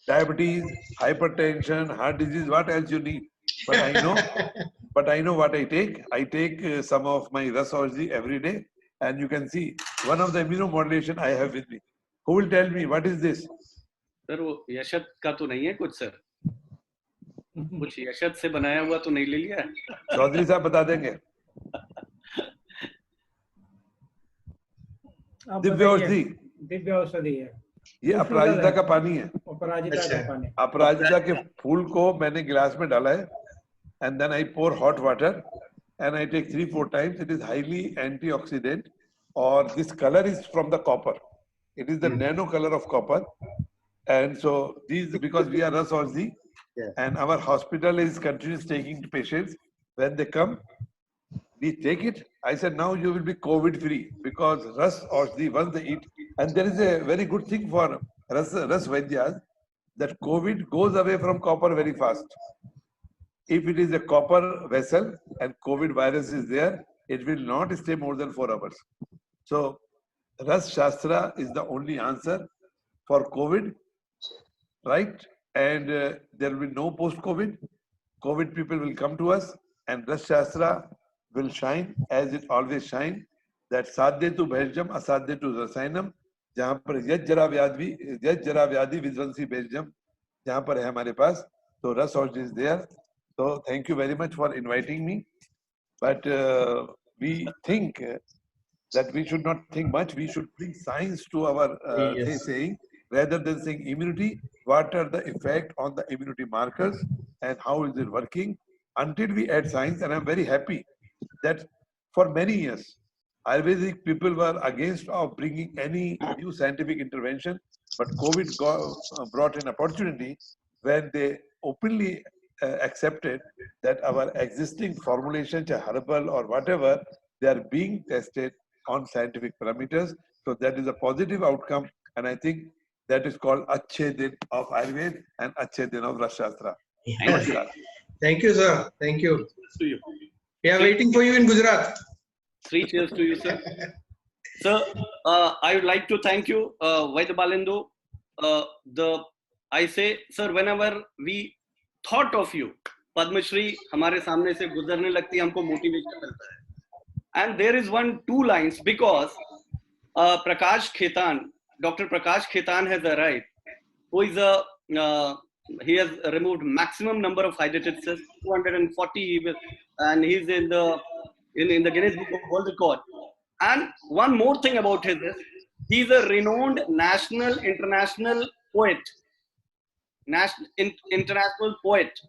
diabetes, hypertension, heart disease, what else you need? But I know what I take. I take some of my Ras Aushadhi every day, and you can see one of the immunomodulation I have with me. Who will tell me what is this? Sir वो यशद का तो नहीं है कुछ sir? कुछ यशद से बनाया हुआ तो नहीं ले लिया है? चौधरी साहब बता देंगे. दिव्य औषधि. दिव्य औषधि है. ये अपराजिता का पानी है. अपराजिता का पानी. अपराजिता के फूल को मैंने गिलास में डाला है, and then I pour hot water and I take 3-4 times. It is highly antioxidant, or this color is from the copper. It is the nano color of copper. And so these, because we are Ras Aushadhi, and our hospital is continuously taking patients. When they come, we take it. I said, now you will be COVID free, because Ras Aushadhi, once they eat, and there is a very good thing for Ras Vaidyas, that COVID goes away from copper very fast. If it is a copper vessel and COVID virus is there, it will not stay more than 4 hours. So Ras Shastra is the only answer for COVID, right? And there will be no post-COVID. COVID people will come to us, and Ras Shastra will shine as it always shine. That sadhya tu bhairjam, asadhya tu rasayanam. जहाँ पर यज जरा व्याधि विध्वंसी बेजम जहाँ पर है हमारे पास, तो रस औषधि is there. So thank you very much for inviting me. But we think that we should not think much. We should bring science to our saying, rather than saying immunity. What are the effect on the immunity markers and how is it working? Until we add science, and I'm very happy that for many years, Ayurvedic people were against of bringing any new scientific intervention, but COVID brought an opportunity when they openly accepted that our existing formulations, herbal or whatever, they are being tested on scientific parameters. So that is a positive outcome, and I think that is called Achhe Din of Ayurveda and Achhe Din of Ras Shastra. Thank you, sir. Thank you. To you. We are waiting for you in Gujarat. 3 cheers to you, sir. Sir, I would like to thank you, Vaidya Balendu. I say, sir, whenever we thought of you, Padma Shri हमारे सामने से गुजरने लगती है, हमको motivation मिलता है. And there is 1-2 lines, because Prakash Khetan, Dr. Prakash Khetan has arrived, who is he has removed maximum number of hydrated cells, 240, and he's in the Guinness Book of World Record. And one more thing about his is, he's a renowned national, international poet, international poet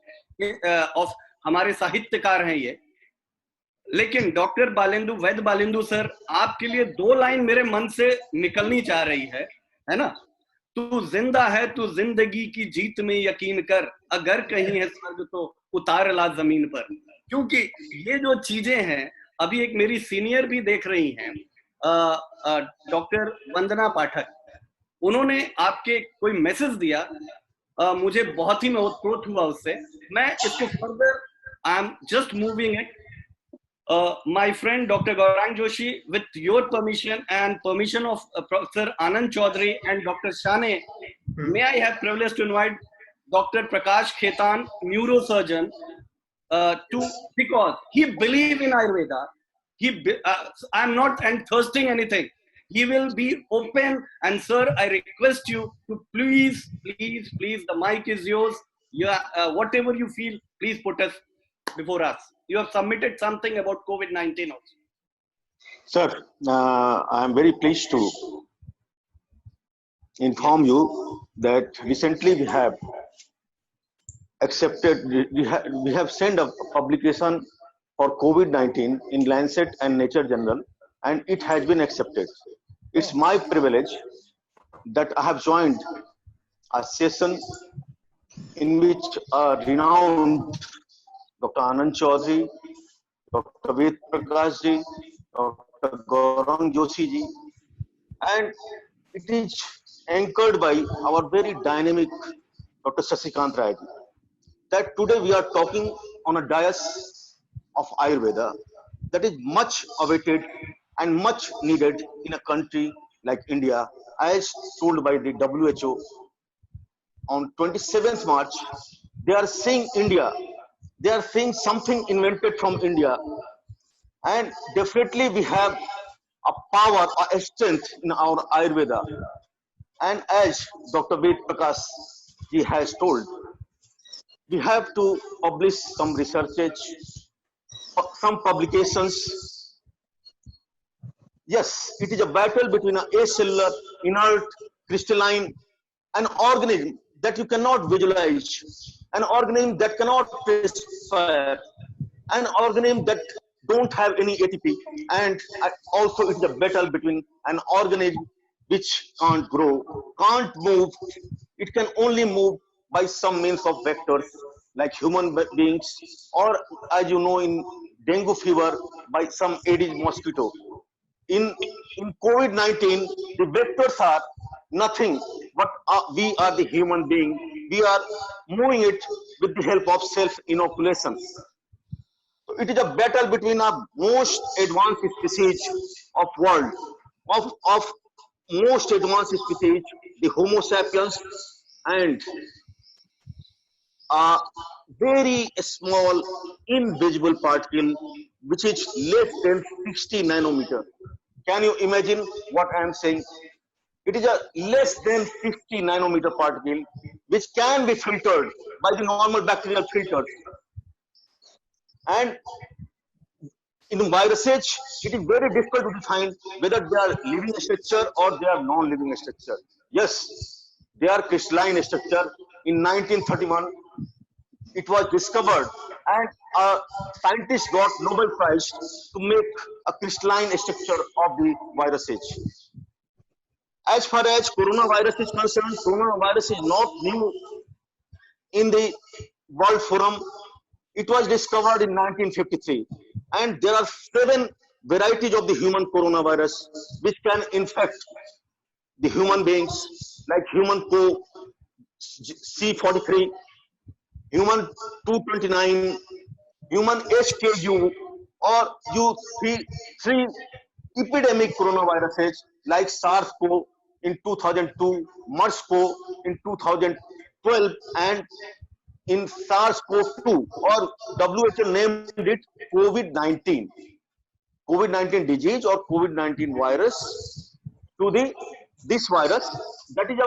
of हमारे साहित्यकार हैं ये. लेकिन doctor Balendu, वैद्य Balendu sir, आपके लिए 2 line मेरे मन से निकलनी चाह रही है ना? तू जिंदा है, तू जिंदगी की जीत में यकीन कर, अगर कहीं है स्वर्ग तो उतार ला जमीन पर. क्योंकि ये जो चीजें हैं, अभी एक मेरी सीनियर भी देख रही हैं, डॉक्टर वंदना पाठक, उन्होंने आपके कोई मैसेज दिया, मुझे बहुत ही मैं ओतप्रोत हुआ उससे। मैं इसको further I am just moving it. My friend Dr. Gaurang Joshi, with your permission and permission of Professor Anand Chaudhary and Dr. Shane, may I have privilege to invite Dr. Prakash Khetan, neurosurgeon, because he believe in Ayurveda. I'm not thirsting anything. He will be open, and sir, I request you to please, the mic is yours. Whatever you feel, please put us before us. You have submitted something about COVID-19 also. Sir, I am very pleased to inform you that recently we have accepted, we have sent a publication for COVID-19 in Lancet and Nature Journal, and it has been accepted. It's my privilege that I have joined a session in which a renowned Dr. Anand Chaudhary, Dr. Ved Prakash ji, Dr. Gaurang Joshi ji, and it is anchored by our very dynamic Dr. Sasikant Rai ji. That today we are talking on a dais of Ayurveda that is much awaited and much needed in a country like India, as told by the WHO. On 27th March, they are saying India. They are saying something invented from India, and definitely we have a power, a strength in our Ayurveda. And as Dr. Ved Prakash ji has told, we have to publish some researches, some publications. Yes, it is a battle between an acellular, inert, crystalline, an organism that you cannot visualize, an organism that cannot fire, an organism that don't have any ATP, and also it's a battle between an organism which can't grow, can't move. It can only move by some means of vectors like human beings, or as you know in dengue fever by some Aedes mosquito. In COVID-19, the vectors are nothing but we are the human being. We are moving it with the help of self-inoculations. So it is a battle between our most advanced species of world, of most advanced species, the Homo sapiens, and a very small invisible particle which is less than 60 nanometer. Can you imagine what I am saying? It is a less than 50 nanometer particle which can be filtered by the normal bacterial filters. And in viruses, it is very difficult to define whether they are living structure or they are non-living structure. Yes, they are crystalline structure. In 1931, it was discovered, and a scientist got Nobel Prize to make a crystalline structure of the viruses. As far as coronavirus is concerned, coronavirus is not new in the World Forum. It was discovered in 1953, and there are 7 varieties of the human coronavirus which can infect the human beings, like human C43, human 229, human HKU, or U3 epidemic coronaviruses like SARS-CoV in 2002, MERS-CoV in 2012, and in SARS-CoV-2, or WHO named it COVID-19. COVID-19 disease or COVID-19 virus to this virus that is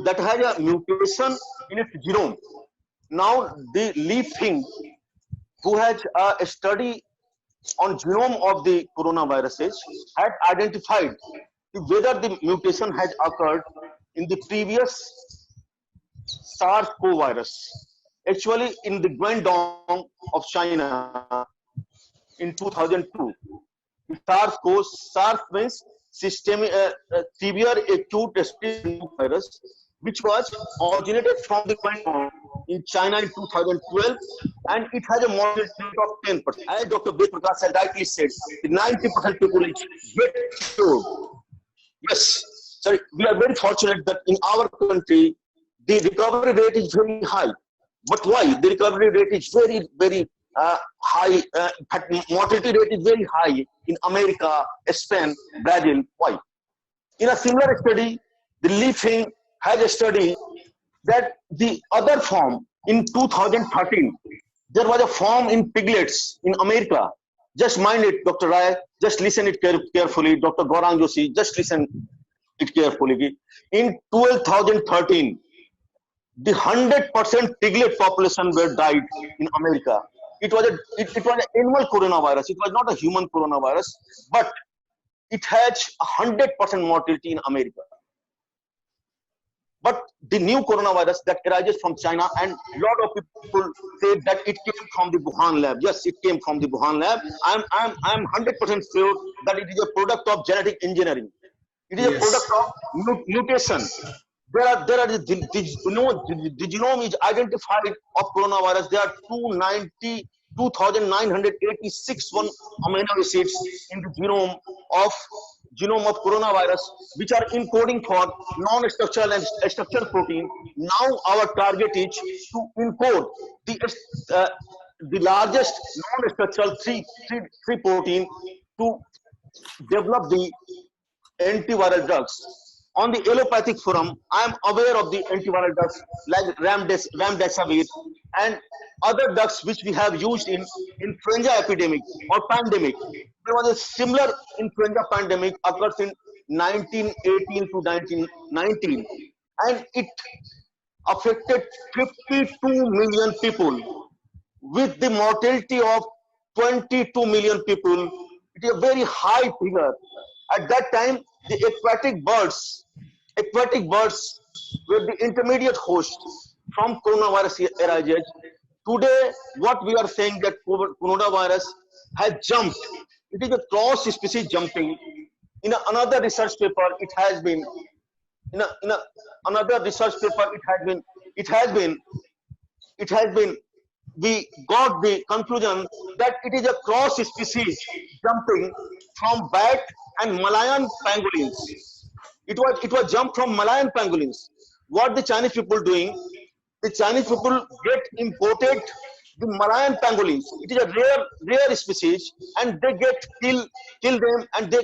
that has a mutation in its genome. Now the Li Feng, who has a study on genome of the coronaviruses, had identified whether the mutation has occurred in the previous SARS-CoV virus, actually in the Guangdong of China in 2002. SARS means severe acute respiratory virus, which was originated from the point in China in 2012, and it has a mortality rate of 10%. As Dr. Ved Prakash had rightly said, the 90% people is get cured. Yes, sorry, we are very fortunate that in our country, the recovery rate is very high. But why? The recovery rate is very, very high, mortality rate is very high in America, Spain, Brazil. Why? In a similar study, the Leafing has a study that the other form in 2013, there was a form in piglets in America. Just mind it, Dr. Rai, just listen it carefully. Dr. Gaurang Joshi, just listen it carefully. In 2013, the 100% piglet population were died in America. It was an animal coronavirus. It was not a human coronavirus, but it has 100% mortality in America. But the new coronavirus that arises from China, and a lot of people say that it came from the Wuhan lab. Yes, it came from the Wuhan lab. I'm 100% sure that it is a product of genetic engineering. It is a product of mutation. There are the genome is identified of coronavirus. There are 2,986 amino acids in the genome of coronavirus, which are encoding for non-structural and structural protein. Now our target is to encode the largest non-structural three protein to develop the antiviral drugs. On the allopathic forum, I am aware of the antiviral drugs like remdesivir and other drugs which we have used in influenza epidemic or pandemic. There was a similar influenza pandemic occurs in 1918 to 1919, and it affected 52 million people with the mortality of 22 million people. It is a very high figure. At that time, the aquatic birds were the intermediate host from coronavirus arises. Today, what we are saying that coronavirus has jumped. It is a cross species jumping. In another research paper, it has been. We got the conclusion that it is a cross species jumping from bat and Malayan pangolins. It was jumped from Malayan pangolins. What the Chinese people doing? The Chinese people get imported the Malayan pangolins. It is a rare species, and they get kill them, and they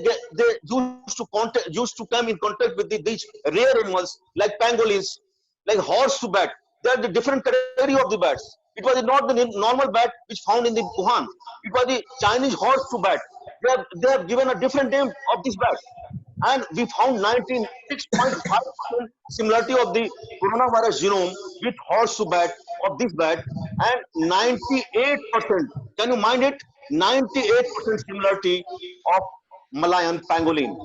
used to come in contact with these rare animals like pangolins, like horse to bat. They are the different category of the bats. It was not the normal bat which found in the Wuhan. It was the Chinese horse to bat. They have given a different name of this bat. And we found 96.5% similarity of the coronavirus genome with horse to bat of this bat, and 98%, can you mind it? 98% similarity of Malayan pangolin.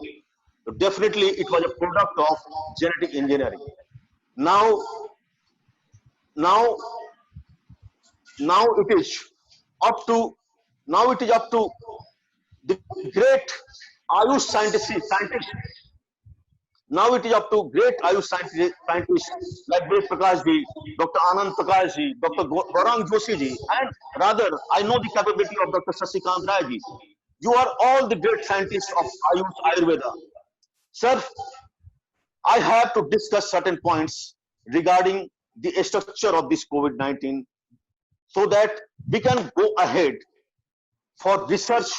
So definitely it was a product of genetic engineering. Now it is up to the great Ayush scientists. Now it is up to great Ayush scientists like Ved Prakash ji, Dr. Anand Prakash ji, Dr. Gaurang Joshi ji, and rather I know the capability of Dr. Sasikant Rai ji. You are all the great scientists of Ayush Ayurveda. Sir, I have to discuss certain points regarding the structure of this COVID-19 so that we can go ahead for research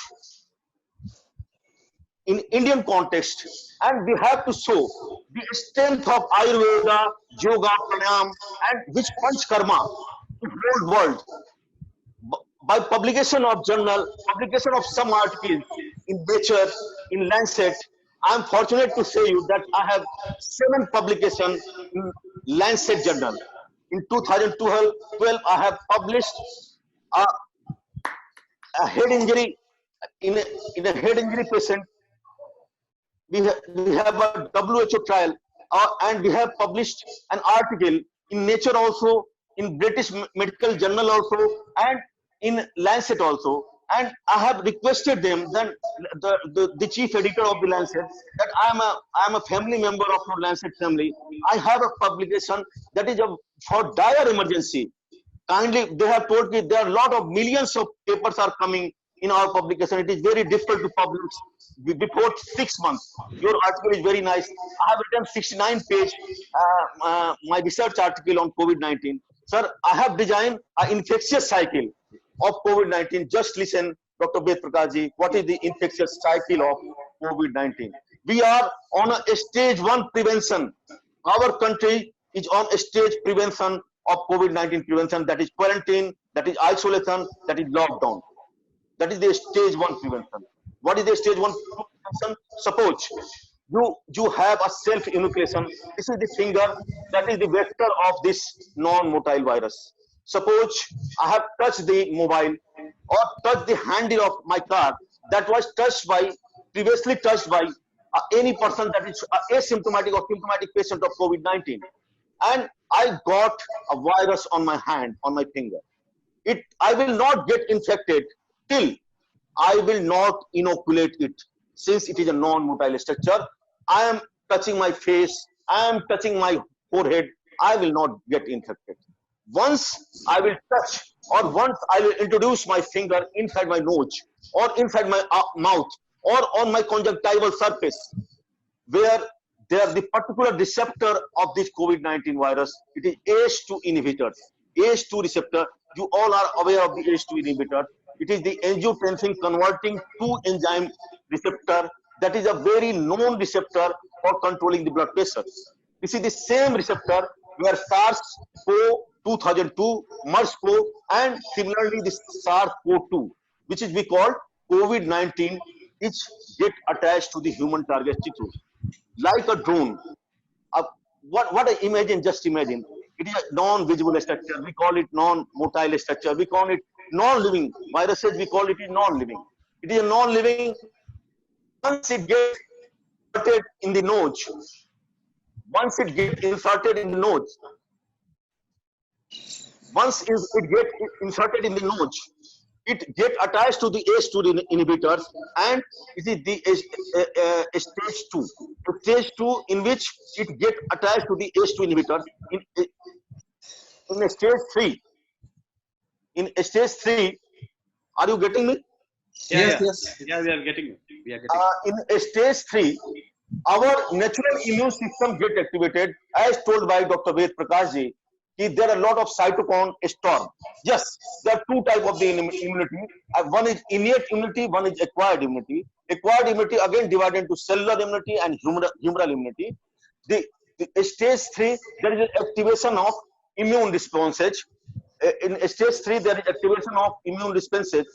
in Indian context, and we have to show the strength of Ayurveda, Yoga, Pranayam, and which Panchkarma to the whole world. By publication of some articles in Nature, in Lancet, I am fortunate to say you that I have 7 publications in Lancet journal. In 2012, I have published a head injury in a head injury patient. We have a WHO trial, and we have published an article in Nature also, in British Medical Journal also, and in Lancet also. and I have requested them, then the chief editor of the Lancet, that I am a family member of the Lancet family. I have a publication that is for dire emergency. Kindly, they have told me there are a lot of millions of papers are coming in our publication. It is very difficult to publish before 6 months. Your article is very nice. I have written 69-page my research article on COVID-19. Sir, I have designed an infectious cycle of COVID-19. Just listen, Dr. Ved Prakash ji, what is the infectious cycle of COVID-19? We are on a stage 1 prevention. Our country is on a stage prevention of COVID-19 prevention, that is quarantine, that is isolation, that is lockdown. That is the stage 1 prevention. What is the stage 1 prevention? Suppose you have a self-inoculation. This is the finger, that is the vector of this non-motile virus. Suppose I have touched the mobile or touched the handle of my car that was previously touched by any person that is asymptomatic or symptomatic patient of COVID-19. And I got a virus on my hand, on my finger. I will not get infected till I will not inoculate it. Since it is a non-motile structure, I am touching my face, I am touching my forehead, I will not get infected. Once I will touch, or once I will introduce my finger inside my nose or inside my mouth or on my conjunctival surface, where there the particular receptor of this COVID-19 virus, it is ACE2 inhibitor. ACE2 receptor, you all are aware of the ACE2 inhibitor. It is the angiotensin converting 2 enzyme receptor, that is a very known receptor for controlling the blood pressure. This is the same receptor where SARS-CoV 2002, MERS-CoV, and similarly this SARS-CoV-2, which is we call COVID-19, which get attached to the human target tissue. Like a drone. What I imagine, just imagine, it is a non-visible structure. We call it non-motile structure. We call it non-living. Viruses, we call it non-living. It is a non-living. Once it gets inserted in the nose, once it gets inserted in the nose, it get attached to the ACE2 inhibitors, and it is the stage 2. The stage 2 in which it get attached to the ACE2 inhibitors. In stage 3. In stage 3, are you getting me? Yes. Yeah, we are getting it. We are getting it. In stage 3, our natural immune system get activated, as told by Dr. Ved Prakash ji. There are a lot of cytokine storm. Yes, there are 2 types of the immunity. One is innate immunity, one is acquired immunity. Acquired immunity again divided into cellular immunity and humoral immunity. The stage 3, there is an activation of immune responses. In stage 3, there is activation of immune responses.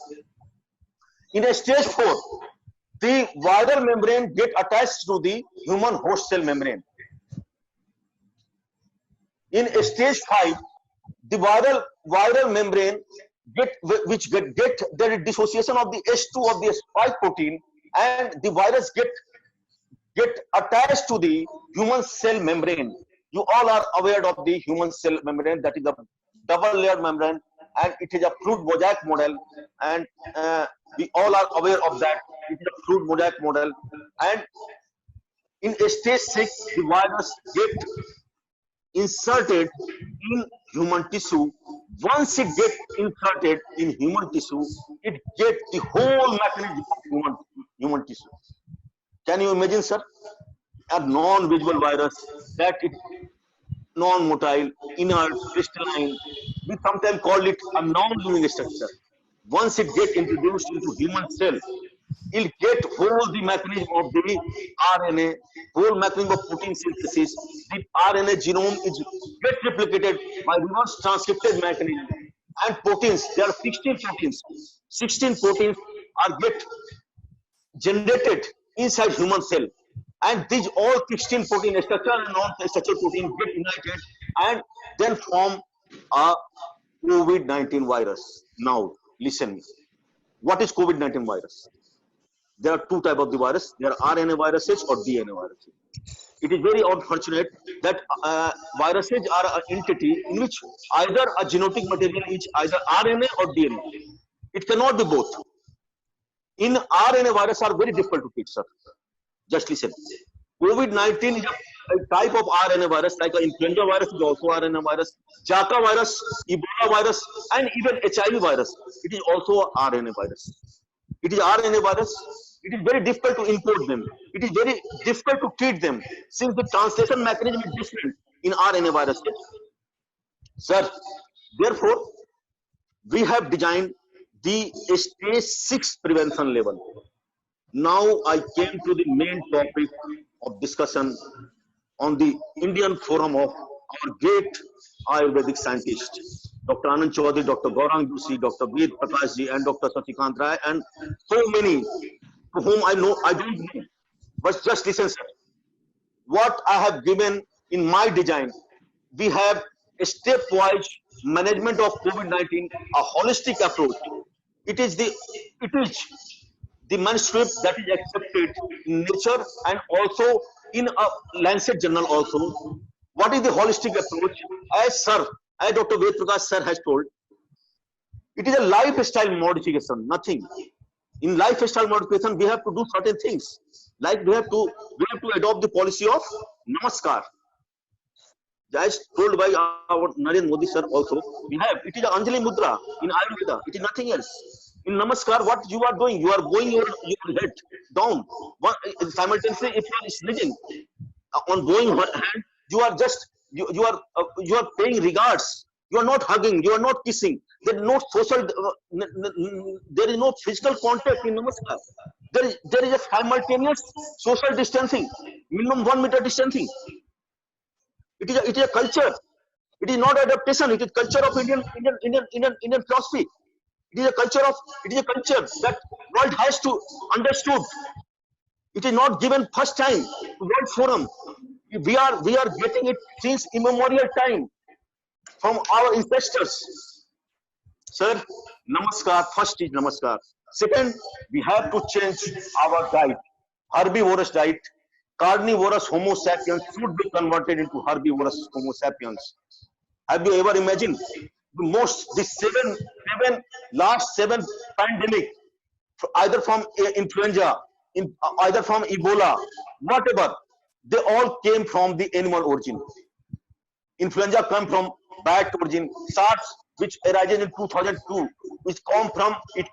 In stage 4, the viral membrane get attached to the human host cell membrane. In stage 5, the viral membrane get there is dissociation of the H2 of the spike protein, and the virus get attached to the human cell membrane. You all are aware of the human cell membrane, that is a double layered membrane, and it is a fluid mosaic model, and we all are aware of that. It is a fluid mosaic model, and in stage 6, the virus get inserted in human tissue. Once it gets inserted in human tissue, it gets the whole mechanism of human tissue. Can you imagine, sir? A non-visible virus that is non-motile, inert, crystalline. We sometimes call it a non-living structure. Once it gets introduced into human cell, it'll get whole the mechanism of the RNA, whole mechanism of protein synthesis. The RNA genome is get replicated by reverse transcripted mechanism. And proteins, there are 16 proteins. 16 proteins are get generated inside human cell. And these all 16 protein structure and non-structural protein get united and then form a COVID-19 virus. Now, listen. What is COVID-19 virus? There are 2 types of the virus. There are RNA viruses or DNA viruses. It is very unfortunate that viruses are an entity in which either a genetic material is either RNA or DNA. It cannot be both. in RNA virus are very difficult to treat, sir. Just listen. COVID-19 is a type of RNA virus, like influenza virus is also RNA virus, Zika virus, Ebola virus, and even HIV virus. It is also a RNA virus. It is RNA virus. It is very difficult to import them. It is very difficult to treat them since the translation mechanism is different in RNA viruses. Sir, therefore, we have designed the stage 6 prevention level. Now I came to the main topic of discussion on the Indian forum of our great Ayurvedic scientists, Dr. Anand Chaudhary, Dr. Gaurang Joshi, Dr. Ved Prakash ji, and Dr. Sasikant Rai, and so many to whom I don't know. But just listen, sir. What I have given in my design, we have a stepwise management of COVID-19, a holistic approach. It is the manuscript that is accepted in Nature and also in a Lancet journal also. What is the holistic approach? As Dr. Ved Prakash sir has told, it is a lifestyle modification, nothing. In lifestyle modification, we have to do certain things. Like we have to adopt the policy of Namaskar. As told by our Narendra Modi sir also, it is a Anjali Mudra in Ayurveda. It is nothing else. In Namaskar, what you are doing, you are bowing your head down. Simultaneously, if you are sneezing, on bowing hand, you are just you are paying regards. You are not hugging. You are not kissing. There is no social. There is no physical contact in Namaskar. There is a simultaneous social distancing, minimum 1 meter distancing. It is a culture. It is not adaptation. It is culture of Indian philosophy. It is a culture that world has to understood. It is not given first time to World Forum. We are getting it since immemorial time from our ancestors. Sir, Namaskar. First is Namaskar. Second, we have to change our diet. Herbivorous diet. Carnivorous Homo sapiens should be converted into herbivorous Homo sapiens. Have you ever imagined the last seven pandemic, either from influenza, either from Ebola, whatever, they all came from the animal origin. Influenza came from bat origin. SARS, which arises in 2002, it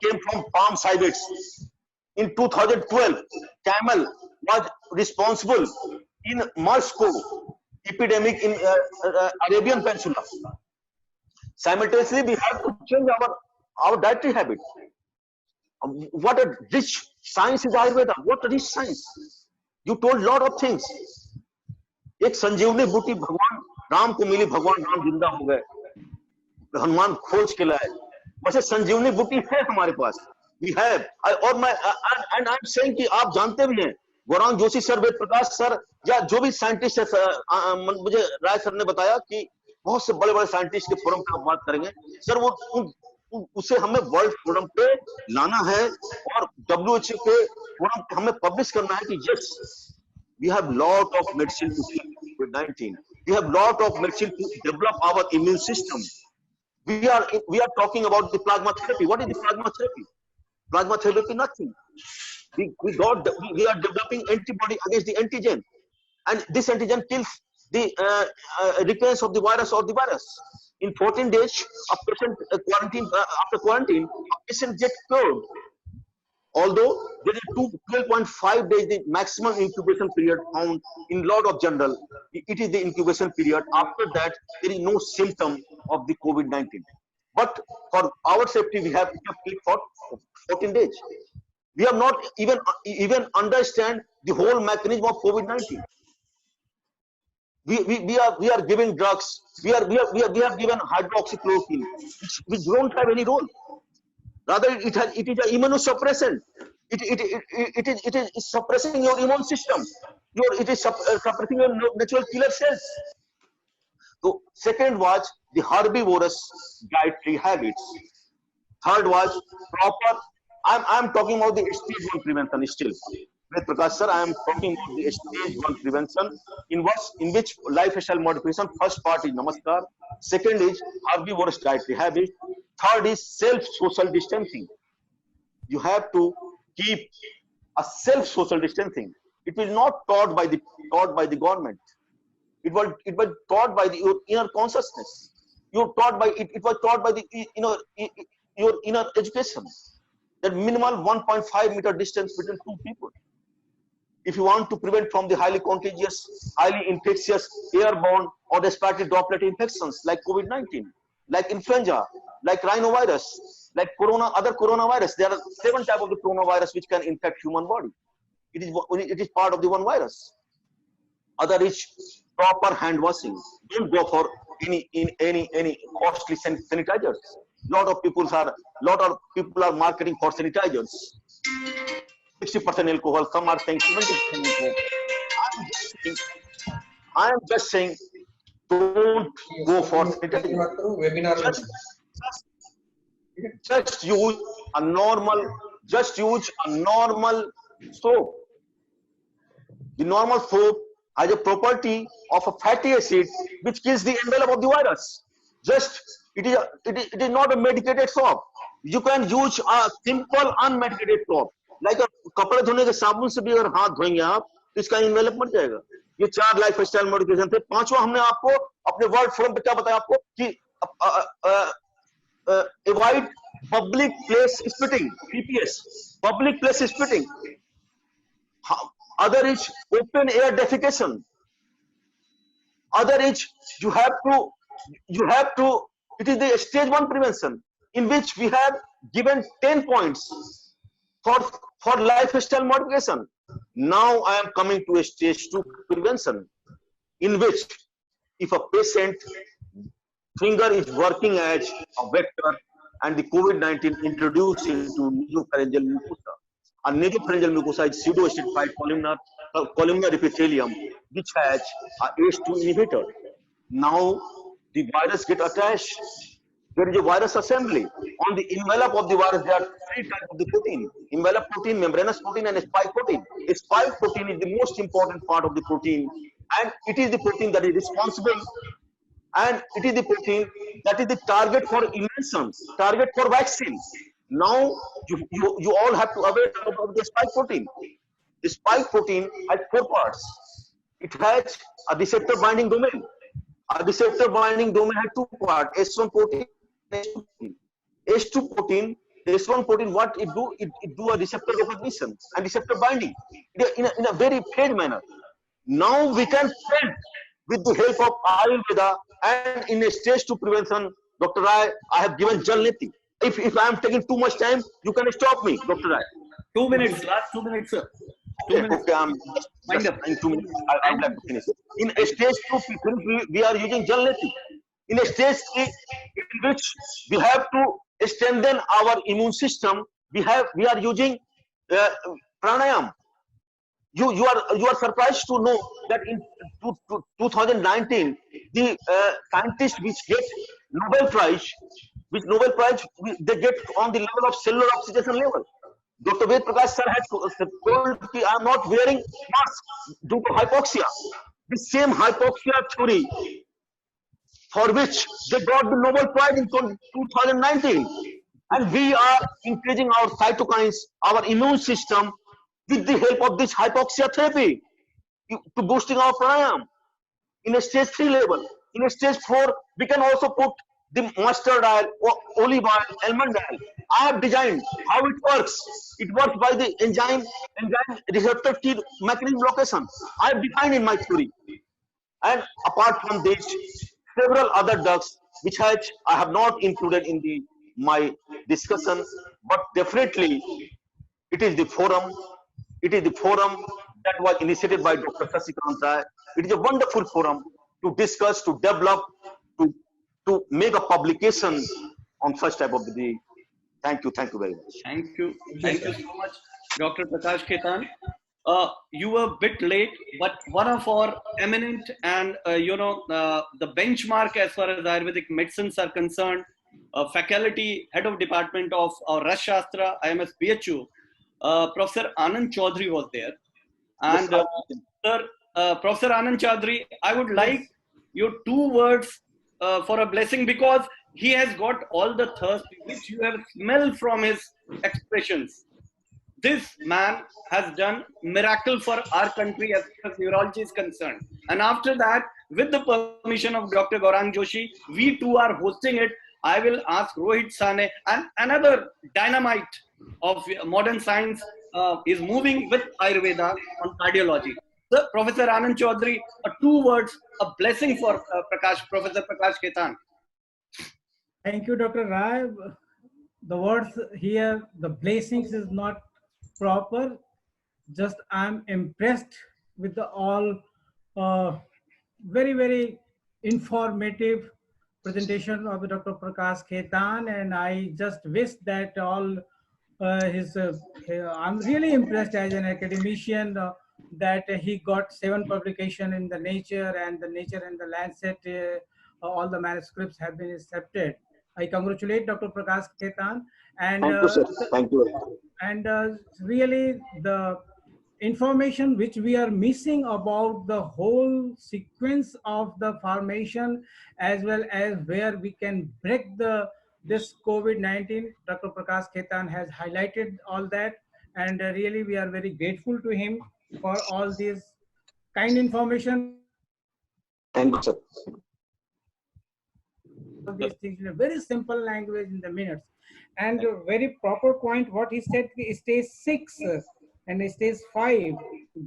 came from palm civets. In 2012, camel was responsible in Moscow epidemic in Arabian Peninsula. Simultaneously, we have to change our dietary habit. What a rich science is Ayurveda. What a rich science. You told lot of things. एक संजीवनी बूटी भगवान राम को मिली, भगवान राम जिंदा हो गए, हनुमान खोज के लाए. वैसे संजीवनी बूटी है हमारे पास. We have. And I'm saying कि आप जानते भी हैं, गौरांग जोशी सर, वेद प्रकाश सर, या जो भी साइंटिस्ट है, मुझे राय सर ने बताया कि बहुत से बड़े साइंटिस्ट के फोरम पे बात करेंगे. सर वो उसे हमें वर्ल्ड फोरम पे लाना है और WHO के फोरम पे हमें पब्लिश करना है कि yes, we have lot of medicine to treat COVID-19. We have lot of medicine to develop our immune system. We are talking about the plasma therapy. What is the plasma therapy? Plasma therapy, nothing. We are developing antibody against the antigen, and this antigen kills the recurrence of the virus or the virus. In 14 days, a patient after quarantine, a patient gets cured. Although there is 12.5 days the maximum incubation period found in lot of journal, it is the incubation period. After that, there is no symptom of the COVID-19. But for our safety, we have kept it for 14 days. We have not even understand the whole mechanism of COVID-19. We are giving drugs. We have given hydroxychloroquine, which don't have any role. Rather, it is an immunosuppressant. It is suppressing your immune system. It is suppressing your natural killer cells. So, second was the herbivorous dietary habits. Third was proper. I'm talking about the stage 1 prevention still. With Prakash sir, I am talking about the stage 1 prevention in which lifestyle modification. First part is Namaskar. Second is herbivorous dietary habit. Third is self-social distancing. You have to keep a self-social distancing. It was not taught by the government. It was taught by your inner consciousness. You taught by it. It was taught by the your inner education. That minimal 1.5 meter distance between two people. If you want to prevent from the highly contagious, highly infectious, airborne or respiratory droplet infections like COVID-19, like influenza, like rhinovirus, like other coronavirus. There are 7 types of the coronavirus which can infect human body. It is part of the one virus. Other is proper hand washing. Don't go for any costly sanitizers. Lot of people are marketing for sanitizers. 60% alcohol. Some are saying 70% alcohol. I am just saying, don't go for sanitizer. Just use a normal soap. The normal soap has a property of a fatty acid which kills the envelope of the virus. It is not a medicated soap. You can use a simple unmedicated soap. Like a कपड़े धोने के साबुन से भी अगर हाथ धोएंगे आप तो इसका इन्वेलप मर जाएगा. ये 4 लाइफस्टाइल मॉडिफिकेशन थे. 5वां हमने आपको अपने वर्ल्ड फोरम पे क्या बताया आपको कि avoid public place spitting, PPS, public place spitting. Other is open air defecation. Other is you have to it is the stage 1 prevention in which we have given 10 points for lifestyle modification. Now I am coming to a stage 2 prevention in which if a patient finger is working as a vector and the COVID-19 introduced into nasopharyngeal mucosa. A nasopharyngeal mucosa is pseudoacidified columnar epithelium which has a ACE2 inhibitor. Now the virus get attached. There is a virus assembly. On the envelope of the virus, there are 3 types of the protein. Envelope protein, membranous protein, and spike protein. A spike protein is the most important part of the protein, and it is the protein that is responsible, and it is the protein that is the target for inventions, target for vaccines. Now, you all have to aware about the spike protein. The spike protein has 4 parts. It has a receptor binding domain. A receptor binding domain has 2 parts, S1 protein and S2 protein. S1 protein, what it do? It do a receptor recognition and receptor binding in a very phased manner. Now we can prevent with the help of Ayurveda and in a stage 2 prevention. Dr. Rai, I have given Jal Neti. If I am taking too much time, you can stop me, Dr. Rai. 2 minutes, last 2 minutes, sir. 2 minutes. Okay, just in 2 minutes. I would like to finish. In a stage 2, we are using Jal Neti. In a stage 3, in which we have to strengthen our immune system, we are using pranayam. You are surprised to know that in 2019, the scientists which get Nobel Prize, they get on the level of cellular oxidation level. Dr. Ved Prakash sir has told that I am not wearing mask due to hypoxia. The same hypoxia theory for which they got the Nobel Prize in 2019. And we are increasing our cytokines, our immune system with the help of this hypoxia therapy to boosting our pranayam in a stage 3 level. In a stage 4, we can also put the mustard oil, olive oil, almond oil. I have designed how it works. It works by the enzyme receptor T mechanism location. I have defined in my theory. And apart from this, several other drugs which I have not included in my discussion, but definitely it is the forum. It is the forum that was initiated by Dr. Sasikant Rai. It is a wonderful forum to discuss, to develop, to make a publication on such type of the. Thank you very much. Thank you so much, Dr. Prakash Khaitan. You were a bit late, but one of our eminent and the benchmark as far as Ayurvedic medicines are concerned, faculty head of department of our Ras Shastra, IMS BHU, Professor Anand Chaudhary was there. And sir, Professor Anand Chaudhary, I would like your 2 words for a blessing, because he has got all the thirst which you have smelled from his expressions. this man has done miracle for our country as far as neurology is concerned. And after that, with the permission of Dr. Gaurang Joshi, we too are hosting it. I will ask Rohit Sane, and another dynamite of modern science is moving with Ayurveda on cardiology. So, Professor Anand Chaudhary, 2 words, a blessing for Professor Prakash Khaitan. Thank you, Dr. Rai. The words here, the blessings is not proper. Just I'm impressed with the all very, very informative presentation of Dr. Prakash Khaitan, and I just wish that all I'm really impressed as an academician that he got 7 publications in the Nature and the Lancet. All the manuscripts have been accepted. I congratulate Dr. Prakash Khaitan, and Thank you, sir. Thank you. and really the information which we are missing about the whole sequence of the formation, as well as where we can break this COVID-19. Dr. Prakash Khaitan has highlighted all that, and really we are very grateful to him for all this kind information. Thank you, sir. These things in a very simple language in the minutes, and a very proper point what he said, stage 6 and stage 5,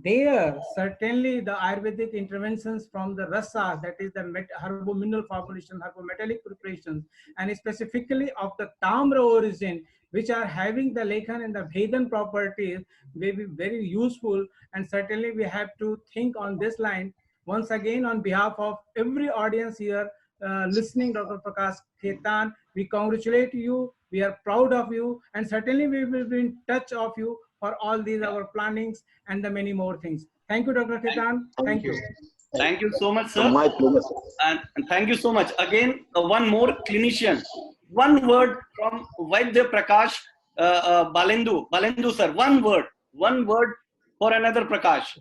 there certainly the Ayurvedic interventions from the rasa, that is the herbo-mineral formulation, herbo-metallic preparations, and specifically of the tamra origin, which are having the Lekhan and the Vedan properties, may be very useful. And certainly we have to think on this line. Once again, on behalf of every audience here listening, Dr. Prakash Khaitan, we congratulate you, we are proud of you, and certainly we will be in touch of you for all these our plannings and the many more things. Thank you, Dr. Khaitan. Thank you. Thank you so much, sir. My pleasure. And thank you so much. Again, one more clinician. One word from Vaidya Prakash Balendu. Balendu, sir. One word for another Prakash.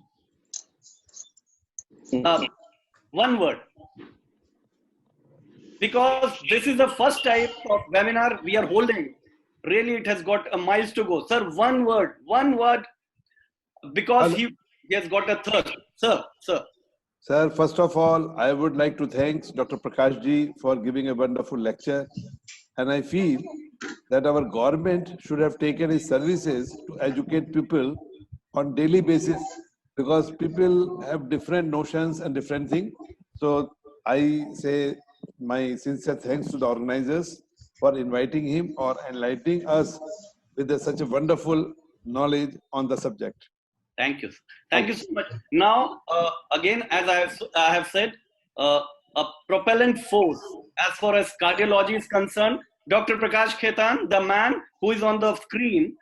One word. Because this is the first type of webinar we are holding. Really, it has got a miles to go. Sir, one word, because he has got a thirst. Sir. Sir, first of all, I would like to thank Dr. Prakash ji for giving a wonderful lecture. And I feel that our government should have taken his services to educate people on daily basis, because people have different notions and different things. So I say my sincere thanks to the organizers for inviting him or enlightening us with such a wonderful knowledge on the subject. Thank you. Thank you so much. Now, again, as I have said, a propellant force as far as cardiology is concerned, Dr. Prakash Khaitan, the man who is on the screen,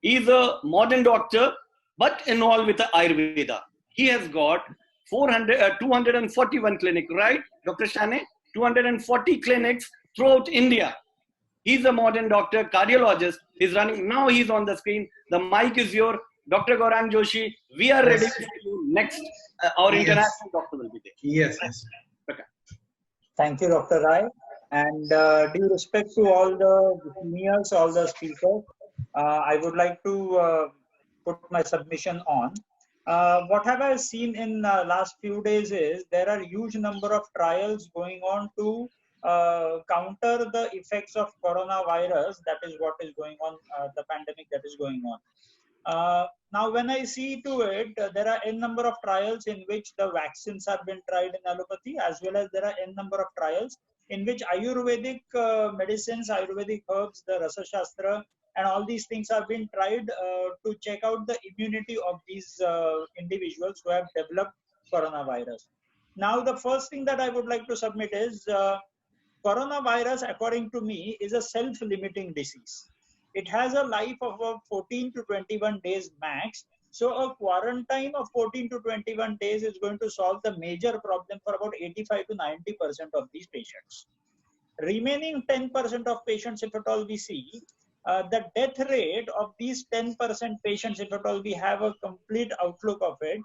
is a modern doctor, but involved with the Ayurveda. He has got 241 clinics, right, Dr. Shane? 240 clinics throughout India. He's a modern doctor, cardiologist. He's running. Now he's on the screen. The mic is yours. Dr. Gaurang Joshi, we are ready for you next. Our international doctor will be there. Yes. Okay. Thank you, Dr. Rai. And due respect to all the seniors, all the speakers, I would like to put my submission on. What have I seen in last few days is there are huge number of trials going on to counter the effects of coronavirus. That is what is going on, the pandemic that is going on. Now, when I see to it, there are n number of trials in which the vaccines are being tried in allopathy, as well as there are n number of trials in which Ayurvedic medicines, Ayurvedic herbs, the Rasa Shastra, and all these things have been tried to check out the immunity of these individuals who have developed coronavirus. Now, the first thing that I would like to submit is coronavirus, according to me, is a self-limiting disease. It has a life of about 14 to 21 days max. So a quarantine of 14 to 21 days is going to solve the major problem for about 85 to 90% of these patients. Remaining 10% of patients, if at all we see, the death rate of these 10% patients, if at all we have a complete outlook of it,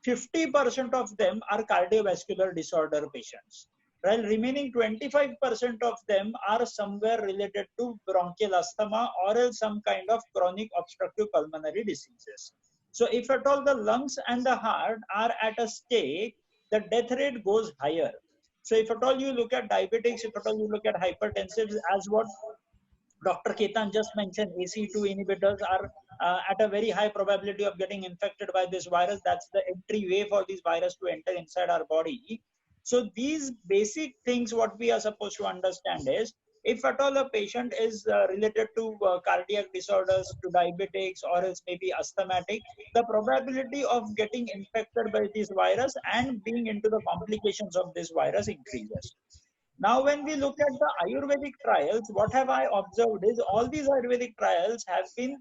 50% of them are cardiovascular disorder patients. while remaining 25% of them are somewhere related to bronchial asthma or else some kind of chronic obstructive pulmonary diseases. So if at all the lungs and the heart are at a stake, the death rate goes higher. So if at all you look at diabetics, if at all you look at hypertensives, as what Dr. Ketan just mentioned, ACE2 inhibitors are at a very high probability of getting infected by this virus. That's the entry way for this virus to enter inside our body. So these basic things, what we are supposed to understand is, if at all a patient is related to cardiac disorders, to diabetics, or else maybe asthmatic, the probability of getting infected by this virus and being into the complications of this virus increases. Now, when we look at the Ayurvedic trials, what have I observed is all these Ayurvedic trials have been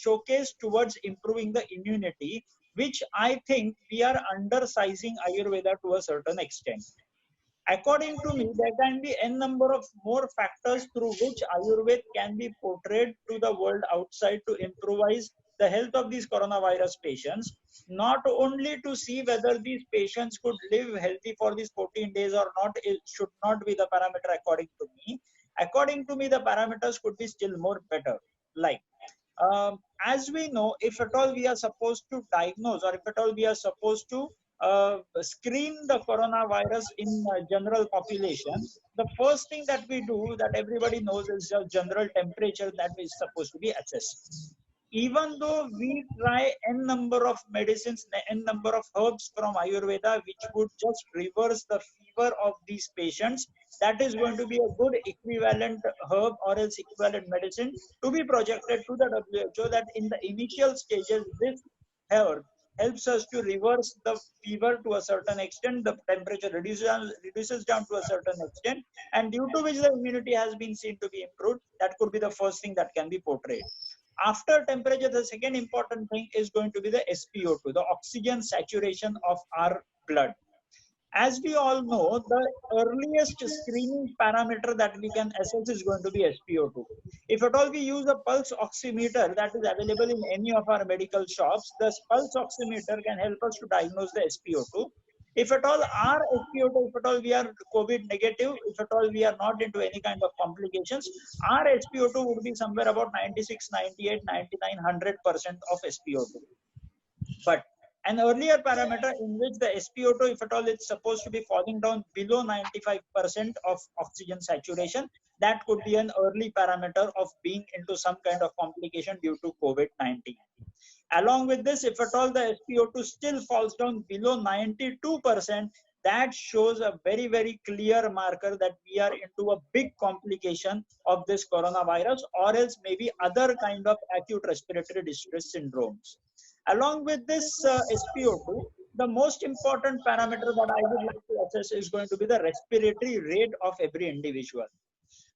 showcased towards improving the immunity, which I think we are undersizing Ayurveda to a certain extent. According to me, there can be n number of more factors through which Ayurveda can be portrayed to the world outside to improvise the health of these coronavirus patients, not only to see whether these patients could live healthy for these 14 days or not. It should not be the parameter according to me. According to me, the parameters could be still more better. Like, as we know, if at all we are supposed to diagnose, or if at all we are supposed to screen the coronavirus in general population, the first thing that we do, that everybody knows, is the general temperature that is supposed to be assessed. Even though we try n number of medicines, n number of herbs from Ayurveda, which would just reverse the fever of these patients, that is going to be a good equivalent herb or else equivalent medicine to be projected to the WHO, that in the initial stages, this herb helps us to reverse the fever to a certain extent, the temperature reduces down to a certain extent, and due to which the immunity has been seen to be improved. That could be the first thing that can be portrayed. After temperature, the second important thing is going to be the SpO2, the oxygen saturation of our blood. As we all know, the earliest screening parameter that we can assess is going to be SpO2. If at all we use a pulse oximeter that is available in any of our medical shops, the pulse oximeter can help us to diagnose the SpO2. If at all our SpO2, if at all we are COVID negative, if at all we are not into any kind of complications, our SpO2 would be somewhere about 96, 98, 99, 100% of SpO2. But an earlier parameter in which the SpO2, if at all it's supposed to be falling down below 95% of oxygen saturation, that could be an early parameter of being into some kind of complication due to COVID-19. Along with this, if at all the SpO2 still falls down below 92%, that shows a very, very clear marker that we are into a big complication of this coronavirus, or else maybe other kind of acute respiratory distress syndromes. Along with this SpO2, the most important parameter that I would like to assess is going to be the respiratory rate of every individual.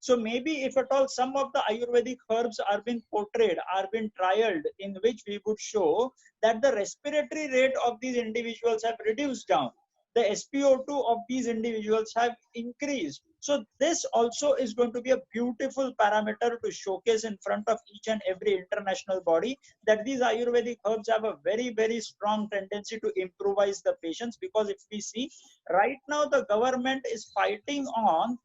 So maybe if at all some of the Ayurvedic herbs are being portrayed, are being trialed, in which we would show that the respiratory rate of these individuals have reduced down, the SpO2 of these individuals have increased. So this also is going to be a beautiful parameter to showcase in front of each and every international body, that these Ayurvedic herbs have a very, very strong tendency to improvise the patients. Because if we see right now, the government is fighting on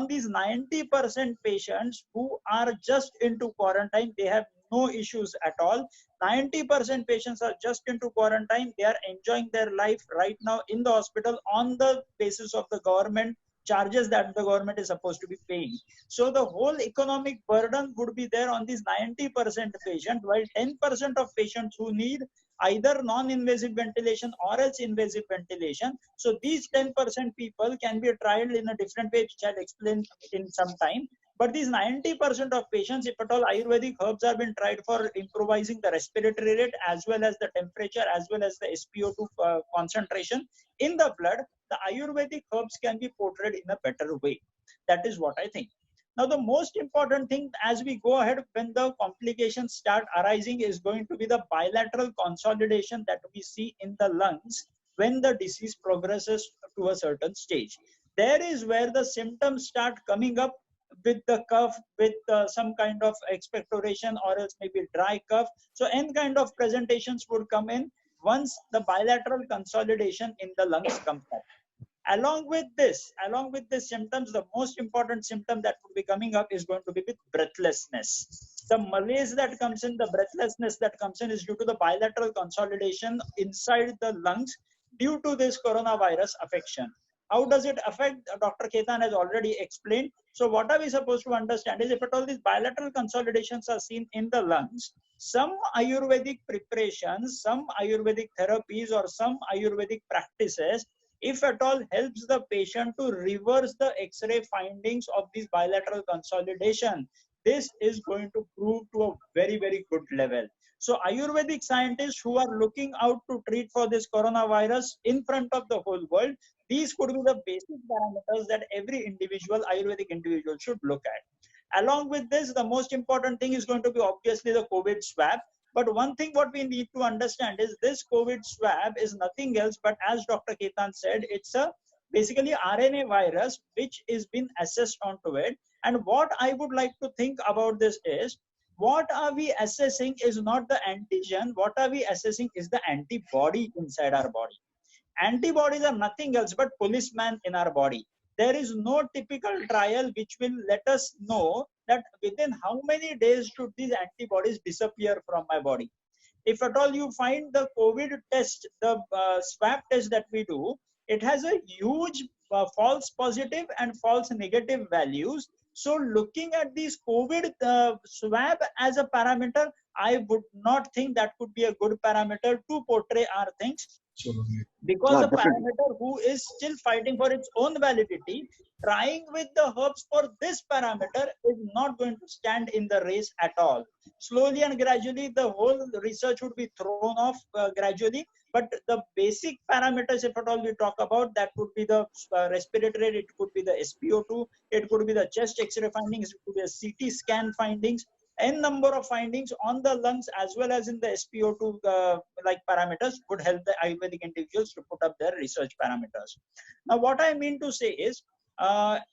these 90% patients who are just into quarantine. They have no issues at all. 90% patients are just into quarantine. They are enjoying their life right now in the hospital on the basis of the government charges that the government is supposed to be paying. So the whole economic burden would be there on these 90% patients, while 10% of patients who need either non-invasive ventilation or else invasive ventilation. So these 10% people can be trialed in a different way, which I'll explain in some time. But these 90% of patients, if at all Ayurvedic herbs have been tried for improvising the respiratory rate, as well as the temperature, as well as the SpO2 concentration in the blood, the Ayurvedic herbs can be portrayed in a better way. That is what I think. Now, the most important thing as we go ahead, when the complications start arising, is going to be the bilateral consolidation that we see in the lungs when the disease progresses to a certain stage. There is where the symptoms start coming up with the cough, with some kind of expectoration, or else maybe dry cough. So any kind of presentations would come in once the bilateral consolidation in the lungs comes up. Along with this symptoms, the most important symptom that would be coming up is going to be with breathlessness. The malaise that comes in, the breathlessness that comes in is due to the bilateral consolidation inside the lungs due to this coronavirus affection. How does it affect? Dr. Khetan has already explained. So what are we supposed to understand is if at all these bilateral consolidations are seen in the lungs, some Ayurvedic preparations, some Ayurvedic therapies or some Ayurvedic practices, if at all helps the patient to reverse the X-ray findings of these bilateral consolidation, this is going to prove to a very, very good level. So Ayurvedic scientists who are looking out to treat for this coronavirus in front of the whole world, these could be the basic parameters that every individual, Ayurvedic individual should look at. Along with this, the most important thing is going to be obviously the COVID swab. But one thing what we need to understand is this COVID swab is nothing else but, as Dr. Khetan said, it's a basically RNA virus which is been assessed onto it. And what I would like to think about this is, what are we assessing is not the antigen, what are we assessing is the antibody inside our body. Antibodies are nothing else but policemen in our body. There is no typical trial which will let us know that within how many days should these antibodies disappear from my body. If at all you find the COVID test, the swab test that we do, it has a huge false positive and false negative values. So looking at these COVID swab as a parameter, I would not think that could be a good parameter to portray our things. Because the parameter who is still fighting for its own validity, trying with the herbs for this parameter is not going to stand in the race at all. Slowly and gradually, the whole research would be thrown off gradually. But the basic parameters, if at all we talk about, that would be the respiratory rate, it could be the SpO2, it could be the chest X-ray findings, it could be the CT scan findings, n number of findings on the lungs as well as in the SpO2 like parameters would help the Ayurvedic individuals to put up their research parameters. Now, what I mean to say is,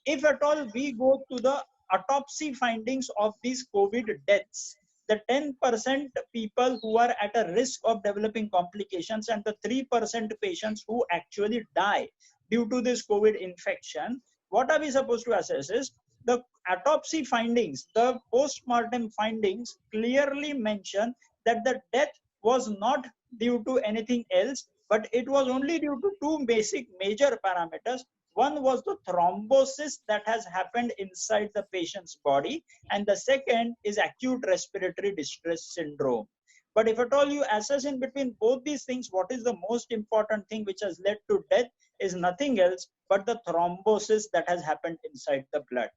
if at all we go to the autopsy findings of these COVID deaths, the 10% people who are at a risk of developing complications and the 3% patients who actually die due to this COVID infection, what are we supposed to assess is the autopsy findings, the post-mortem findings clearly mention that the death was not due to anything else, but it was only due to two basic major parameters. One was the thrombosis that has happened inside the patient's body, and the second is acute respiratory distress syndrome. But if at all you assess in between both these things, what is the most important thing which has led to death is nothing else but the thrombosis that has happened inside the blood.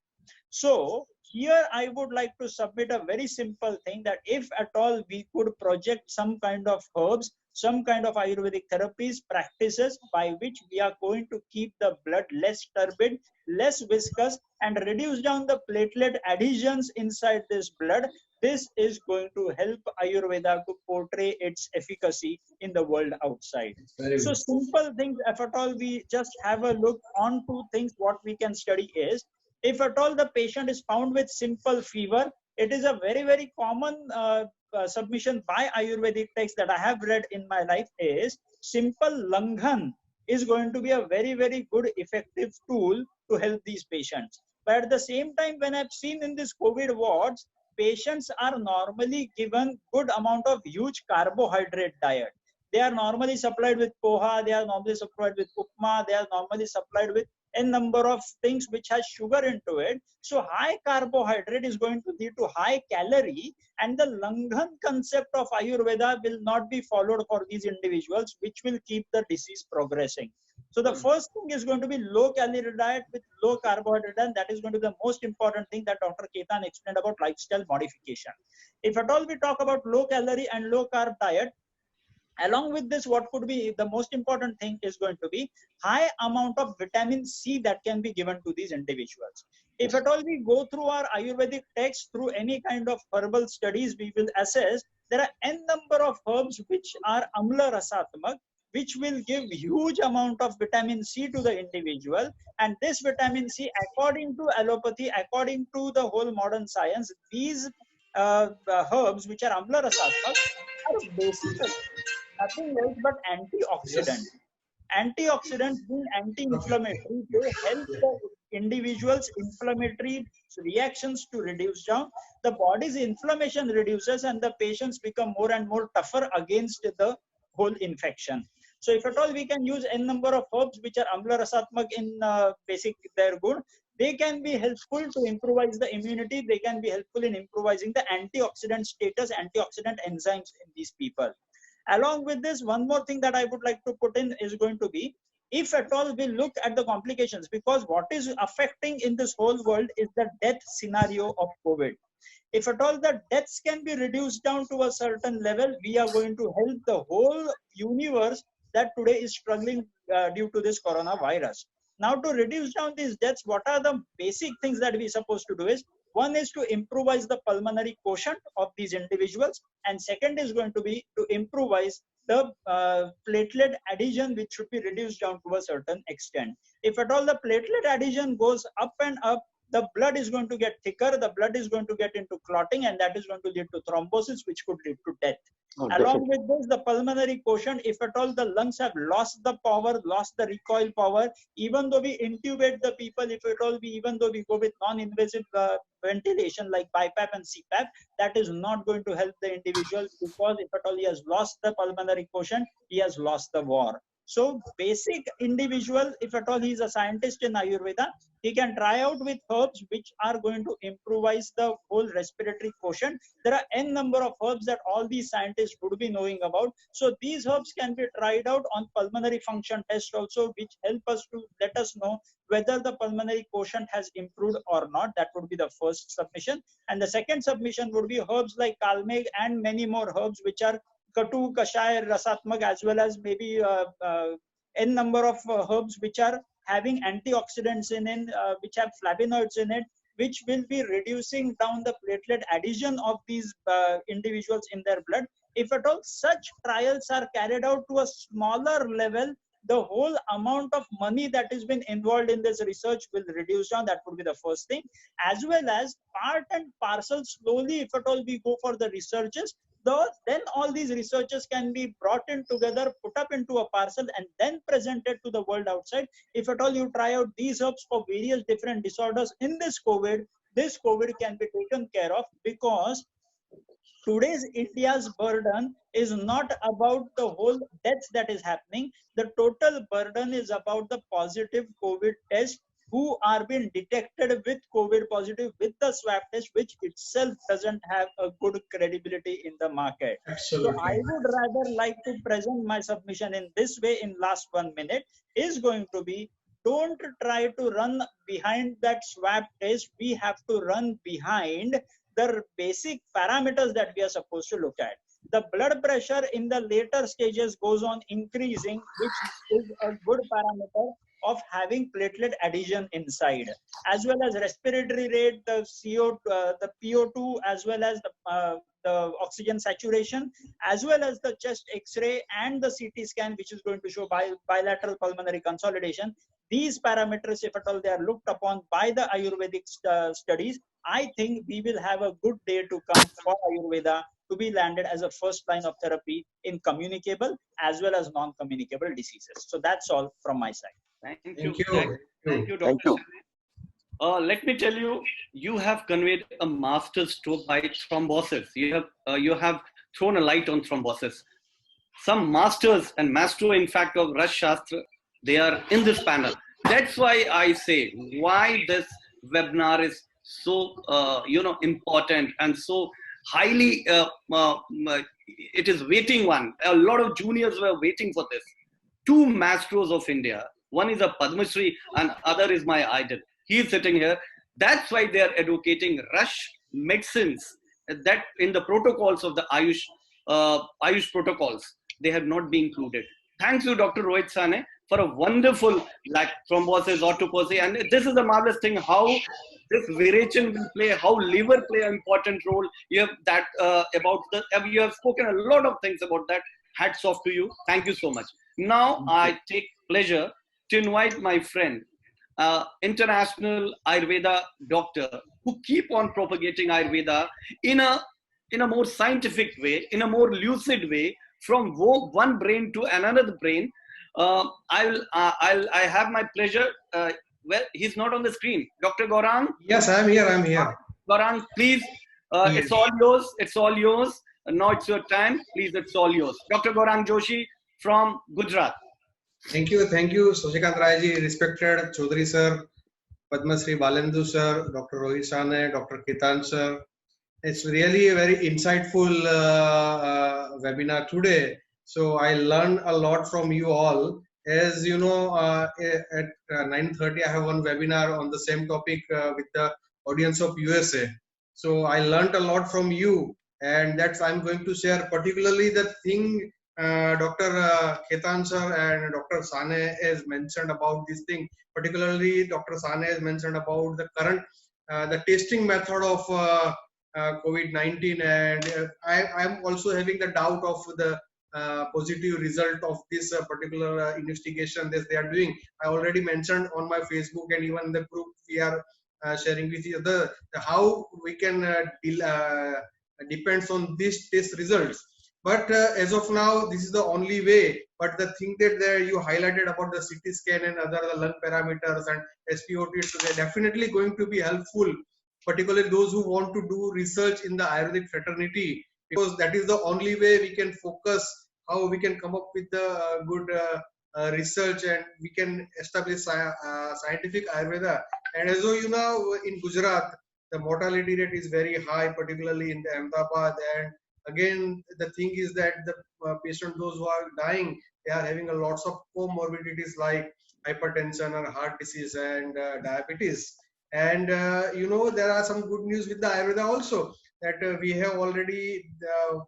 So here I would like to submit a very simple thing, that if at all we could project some kind of herbs, some kind of Ayurvedic therapies, practices by which we are going to keep the blood less turbid, less viscous, and reduce down the platelet adhesions inside this blood, this is going to help Ayurveda to portray its efficacy in the world outside. So simple things, if at all we just have a look on two things, what we can study is, if at all the patient is found with simple fever, it is a very, very common submission by Ayurvedic text that I have read in my life is simple Langhan is going to be a very, very good effective tool to help these patients. But at the same time, when I've seen in this COVID wards, patients are normally given good amount of huge carbohydrate diet. They are normally supplied with poha, they are normally supplied with upma, they are normally supplied with a number of things which has sugar into it. So high carbohydrate is going to lead to high calorie, and the Langhan concept of Ayurveda will not be followed for these individuals, which will keep the disease progressing. So the first thing is going to be low calorie diet with low carbohydrate, and that is going to be the most important thing that Dr. Khetan explained about lifestyle modification. If at all we talk about low calorie and low carb diet, along with this, what could be the most important thing is going to be high amount of vitamin C that can be given to these individuals. If at all we go through our Ayurvedic text, through any kind of herbal studies, we will assess there are n number of herbs which are Amla Rasatmak, which will give huge amount of vitamin C to the individual. And this vitamin C, according to allopathy, according to the whole modern science, these herbs which are Amla Rasatmak are basically nothing else but antioxidant. Antioxidants being anti-inflammatory, they help the individual's inflammatory reactions to reduce down. The body's inflammation reduces and the patients become more and more tougher against the whole infection. So if at all we can use n number of herbs which are amla rasatmak in basic their gun, they can be helpful to improvise the immunity. They can be helpful in improvising the antioxidant status, antioxidant enzymes in these people. Along with this, one more thing that I would like to put in is going to be, if at all we look at the complications, because what is affecting in this whole world is the death scenario of COVID. If at all the deaths can be reduced down to a certain level, we are going to help the whole universe that today is struggling due to this coronavirus. Now, to reduce down these deaths, what are the basic things that we're supposed to do is, one is to improvise the pulmonary quotient of these individuals, and second is going to be to improvise the platelet adhesion, which should be reduced down to a certain extent. If at all the platelet adhesion goes up and up, the blood is going to get thicker, the blood is going to get into clotting, and that is going to lead to thrombosis, which could lead to death. Along with this, the pulmonary quotient, if at all the lungs have lost the power, lost the recoil power, even though we intubate the people, if at all even though we go with non-invasive ventilation like BiPAP and CPAP, that is not going to help the individual, because if at all he has lost the pulmonary quotient, he has lost the war. So basic individual, if at all he is a scientist in Ayurveda, he can try out with herbs which are going to improvise the whole respiratory quotient. There are n number of herbs that all these scientists would be knowing about. So these herbs can be tried out on pulmonary function test also, which help us to let us know whether the pulmonary quotient has improved or not. That would be the first submission. And the second submission would be herbs like Kalmeg and many more herbs which are Katu, Kashai, Rasatmak, as well as maybe n number of herbs which are having antioxidants in it, which have flavonoids in it, which will be reducing down the platelet adhesion of these individuals in their blood. If at all such trials are carried out to a smaller level, the whole amount of money that has been involved in this research will reduce down. That would be the first thing. As well as part and parcel, slowly, if at all we go for the researches, then all these researches can be brought in together, put up into a parcel, and then presented to the world outside. If at all you try out these herbs for various different disorders in this COVID can be taken care of, because today's India's burden is not about the whole deaths that is happening. The total burden is about the positive COVID test who are being detected with COVID positive with the swab test, which itself doesn't have a good credibility in the market. Absolutely. So I would rather like to present my submission in this way in last 1 minute is going to be, don't try to run behind that swab test. We have to run behind the basic parameters that we are supposed to look at. The blood pressure in the later stages goes on increasing, which is a good parameter of having platelet adhesion inside, as well as respiratory rate, the the PO2, as well as the oxygen saturation, as well as the chest X-ray and the CT scan, which is going to show bilateral pulmonary consolidation. These parameters, if at all they are looked upon by the Ayurvedic studies, I think we will have a good day to come for Ayurveda to be landed as a first line of therapy in communicable as well as non-communicable diseases. So that's all from my side. Thank you. Thank you. Thank you, Dr. Thank you. Let me tell you, you have conveyed a masterstroke by thrombosis. You have thrown a light on thrombosis. Some masters and maestro, in fact, of Raj Shastra, they are in this panel. That's why I say why this webinar is so important and so highly it is waiting one. A lot of juniors were waiting for this. Two maestros of India. One is a Padma Shri and other is my idol. He is sitting here. That's why they are advocating Rush medicines that in the protocols of the Ayush protocols, they have not been included. Thanks to Dr. Rohit Sane for a wonderful thrombosis, autophagy, and this is a marvelous thing how this virechin will play, how liver play an important role. You have that you have spoken a lot of things about that. Hats off to you. Thank you so much. Now I take pleasure to invite my friend, international Ayurveda doctor, who keep on propagating Ayurveda in a more scientific way, in a more lucid way, from one brain to another brain. I have my pleasure. Well, he's not on the screen. Dr. Gaurang. Yes, I'm here. I'm here. Gaurang, please. Yes. It's all yours. It's all yours. Now it's your time. Please, it's all yours. Dr. Gaurang Joshi from Gujarat. Thank you, Shashikant Rai ji, respected Chaudhary sir, Padma Shri Balendu sir, Dr. Rohit Sane, Dr. Ketan sir. It's really a very insightful webinar today. So I learned a lot from you all. As you know, at 9:30 I have one webinar on the same topic with the audience of USA. So I learned a lot from you, and that's I'm going to share particularly the thing Dr. Ketan sir and Dr. Sane has mentioned about this thing. Particularly, Dr. Sane has mentioned about the current the testing method of COVID-19, and I'm also having the doubt of the positive result of this particular investigation that they are doing. I already mentioned on my Facebook and even in the group we are sharing with each other how we can depends on these test results. But as of now, this is the only way. But the thing that there you highlighted about the CT scan and other the lung parameters and SpO2, so they're definitely going to be helpful, particularly those who want to do research in the Ayurvedic fraternity, because that is the only way we can focus how we can come up with the good research and we can establish scientific Ayurveda. And as you know, in Gujarat, the mortality rate is very high, particularly in the Ahmedabad. And again, the thing is that the patient, those who are dying, they are having a lots of comorbidities like hypertension or heart disease and diabetes. And you know, there are some good news with the Ayurveda also, that we have already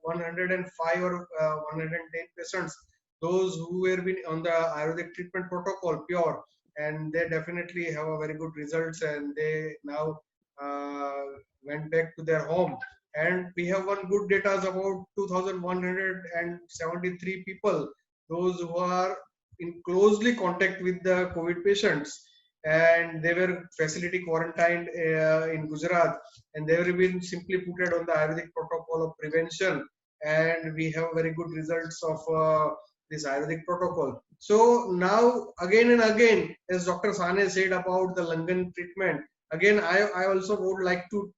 105 or 110 patients, those who were been on the Ayurvedic treatment protocol pure, and they definitely have a very good results, and they now went back to their home. And we have one good data about 2,173 people, those who are in closely contact with the COVID patients, and they were facility quarantined in Gujarat, and they were been simply put on the Ayurvedic protocol of prevention, and we have very good results of this Ayurvedic protocol. So now again and again, as Dr. Sane said about the Langan treatment, again I also would like to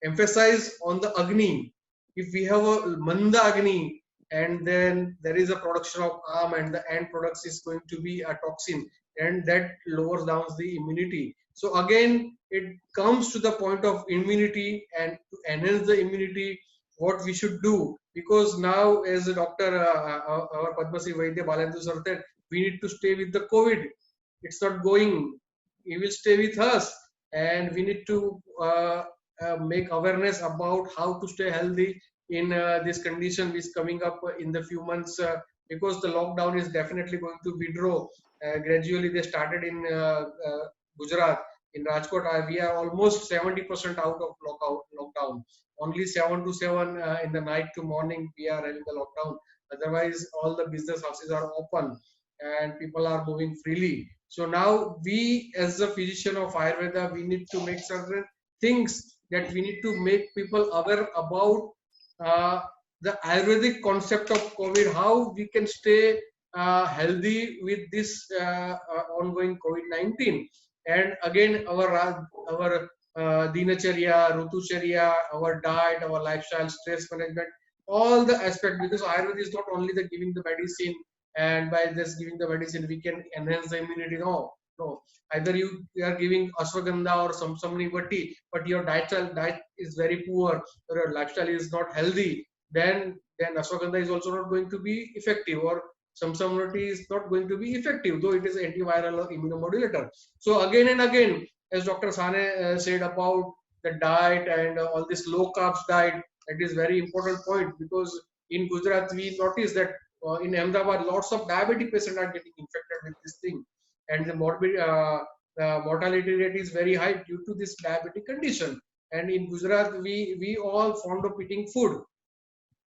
emphasize on the Agni. If we have a Manda Agni, and then there is a production of Am, and the end products is going to be a toxin, and that lowers down the immunity. So again, it comes to the point of immunity, and to enhance the immunity, what we should do, because now as the doctor, our Padma Shri Vaidya Balendu sir said, we need to stay with the COVID. It's not going, it will stay with us, and we need to make awareness about how to stay healthy in this condition which is coming up in the few months, because the lockdown is definitely going to withdraw. Gradually they started in Gujarat. In Rajkot, we are almost 70% out of lockdown. Only 7 to 7 in the night to morning we are having the lockdown. Otherwise, all the business houses are open and people are moving freely. So now we, as a physician of Ayurveda, we need to make certain things that we need to make people aware about the Ayurvedic concept of COVID, how we can stay healthy with this ongoing COVID-19. And again, our dinacharya, rutucharya, our diet, our lifestyle, stress management, all the aspects, because Ayurveda is not only the giving the medicine, and by just giving the medicine we can enhance the immunity. No. Either you are giving ashwagandha or samsamani vati, but your diet is very poor, or your lifestyle is not healthy, then ashwagandha is also not going to be effective, or samsamani is not going to be effective, though it is antiviral or immunomodulator. So again and again, as Dr. Sane said about the diet and all this low carbs diet, that is very important point, because in Gujarat we notice that in Ahmedabad lots of diabetic patients are getting infected with this thing, and the mortality rate is very high due to this diabetic condition. And in Gujarat we all fond of eating food.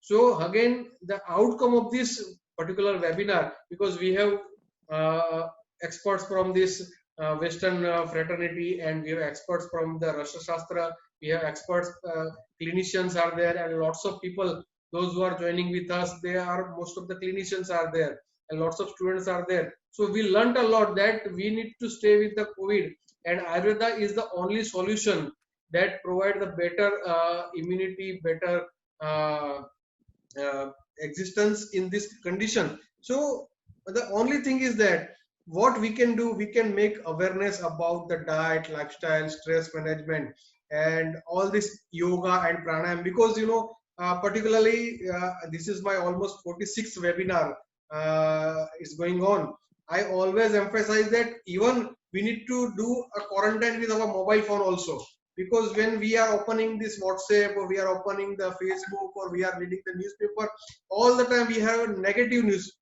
So again, the outcome of this particular webinar, because we have experts from this Western fraternity, and we have experts from the Rasha Shastra, we have experts, clinicians are there, and lots of people, those who are joining with us, most of the clinicians are there. and lots of students are there. So we learned a lot that we need to stay with the COVID, and Ayurveda is the only solution that provide the better immunity, better existence in this condition. So the only thing is that what we can do, we can make awareness about the diet, lifestyle, stress management, and all this yoga and pranayam, because particularly this is my almost 46th webinar is going on. I always emphasize that even we need to do a quarantine with our mobile phone also, because when we are opening this WhatsApp, or we are opening the Facebook, or we are reading the newspaper, all the time we have negative news,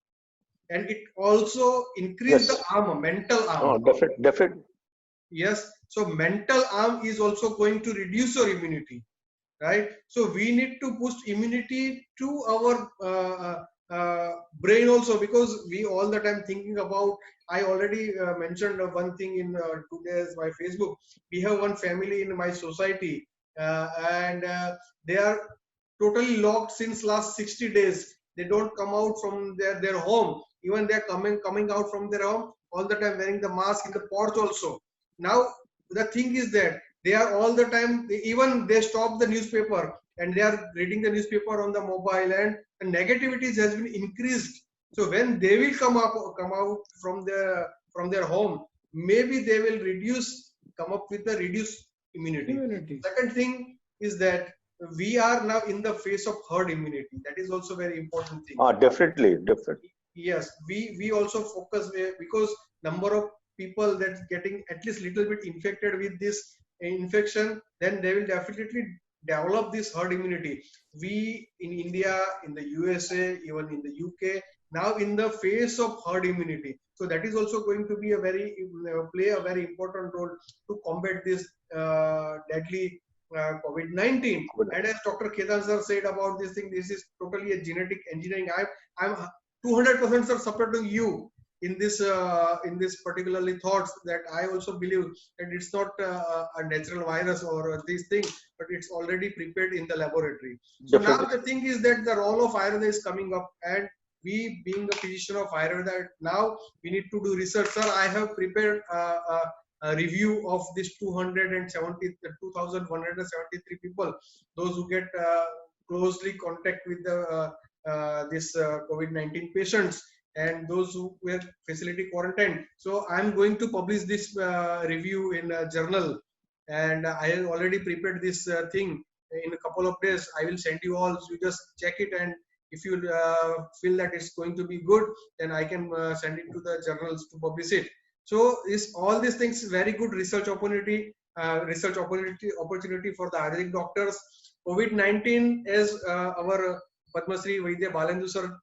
and it also increase Yes. the arm, mental arm. Oh, definitely. Yes, so mental arm is also going to reduce your immunity, right? So we need to boost immunity to our brain also, because we all the time thinking about, I already mentioned one thing in today's my Facebook. We have one family in my society, and they are totally locked since last 60 days. They don't come out from their home. Even they're coming out from their home all the time wearing the mask in the porch also. Now the thing is that they are all the time, even they stop the newspaper and they are reading the newspaper on the mobile, and the negativity has been increased. So when they will come out from their home, maybe they will come up with the reduced immunity. Second thing is that we are now in the phase of herd immunity. That is also very important thing. Definitely. Yes, we also focus because number of people that's getting at least little bit infected with this infection, then they will definitely develop this herd immunity. We in India, in the USA, even in the UK, now in the phase of herd immunity. So that is also going to be play a very important role to combat this deadly COVID-19. And as Dr. Ketan sir said about this thing, this is totally a genetic engineering. I'm 200% sir supporting you in this particularly thoughts, that I also believe that it's not a natural virus or this thing, but it's already prepared in the laboratory. So Definitely. now the thing is that the role of Ayurveda is coming up, and we being a physician of Ayurveda, now we need to do research. Sir, I have prepared a review of this 2,173 people, those who get closely contact with the this COVID-19 patients, and those who were facility quarantined. So I'm going to publish this review in a journal, and I have already prepared this thing. In a couple of days I will send you all, so you just check it, and if you feel that it's going to be good, then I can send it to the journals to publish it. So all these things very good research opportunity for the Ayurvedic doctors. COVID-19, as our Padma Shri Vaidya Balendu sir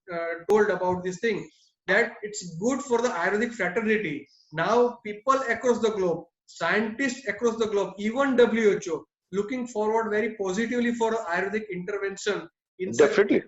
told about this thing, that it's good for the Ayurvedic fraternity. Now people across the globe, scientists across the globe, even WHO, looking forward very positively for Ayurvedic intervention in Definitely.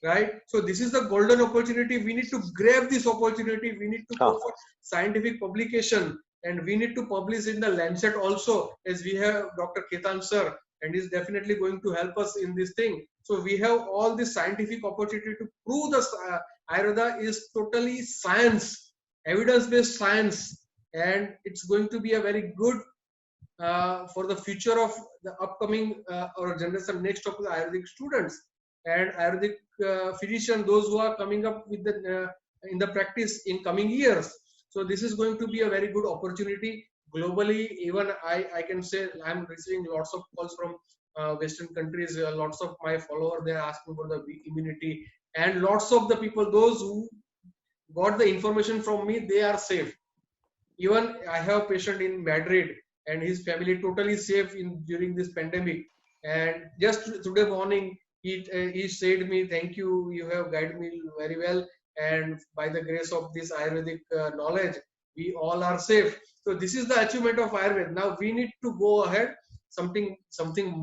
right? So this is the golden opportunity. We need to grab this opportunity. We need to go for scientific publication, and we need to publish in the Lancet also, as we have Dr. Ketan sir, and he's definitely going to help us in this thing. So we have all this scientific opportunity to prove the Ayurveda is totally science, evidence-based science, and it's going to be a very good for the future of the upcoming or generation next of the Ayurvedic students and Ayurvedic physician, those who are coming up with the in the practice in coming years. So this is going to be a very good opportunity globally. Even I can say I'm receiving lots of calls from Western countries. Lots of my followers, they are asking for the immunity, and lots of the people, those who got the information from me, they are safe. Even I have a patient in Madrid, and his family totally safe during this pandemic. And just today morning, he said me, "Thank you, you have guided me very well, and by the grace of this Ayurvedic knowledge, we all are safe." So this is the achievement of Ayurveda. Now we need to go ahead something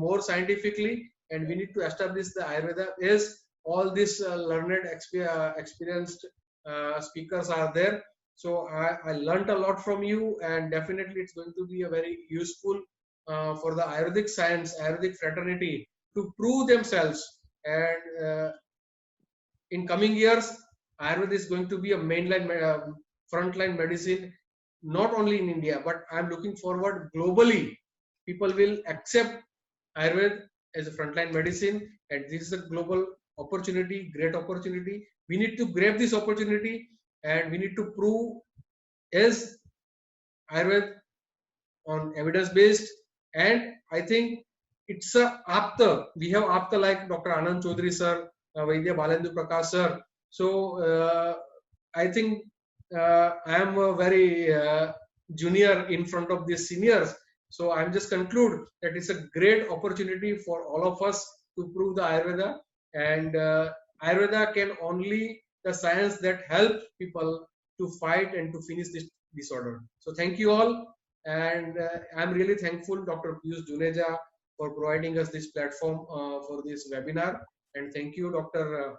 more scientifically, and we need to establish the Ayurveda. As all these learned, experienced speakers are there. So I learned a lot from you, and definitely it's going to be a very useful for the Ayurvedic science, Ayurvedic fraternity to prove themselves. And in coming years, Ayurveda is going to be a mainline, frontline medicine, not only in India, but I'm looking forward globally. People will accept Ayurveda as a frontline medicine, and this is a global opportunity, great opportunity. We need to grab this opportunity, and we need to prove as Ayurveda on evidence based. And I think it's a apta. We have apta like Dr. Anand Chaudhary sir, Vaidya Balendu Prakash sir. So I think I am a very junior in front of these seniors. So I'm just conclude that it's a great opportunity for all of us to prove the Ayurveda, and Ayurveda can only the science that help people to fight and to finish this disorder. So thank you all, and I'm really thankful Dr. Piyush Juneja for providing us this platform for this webinar, and thank you Dr.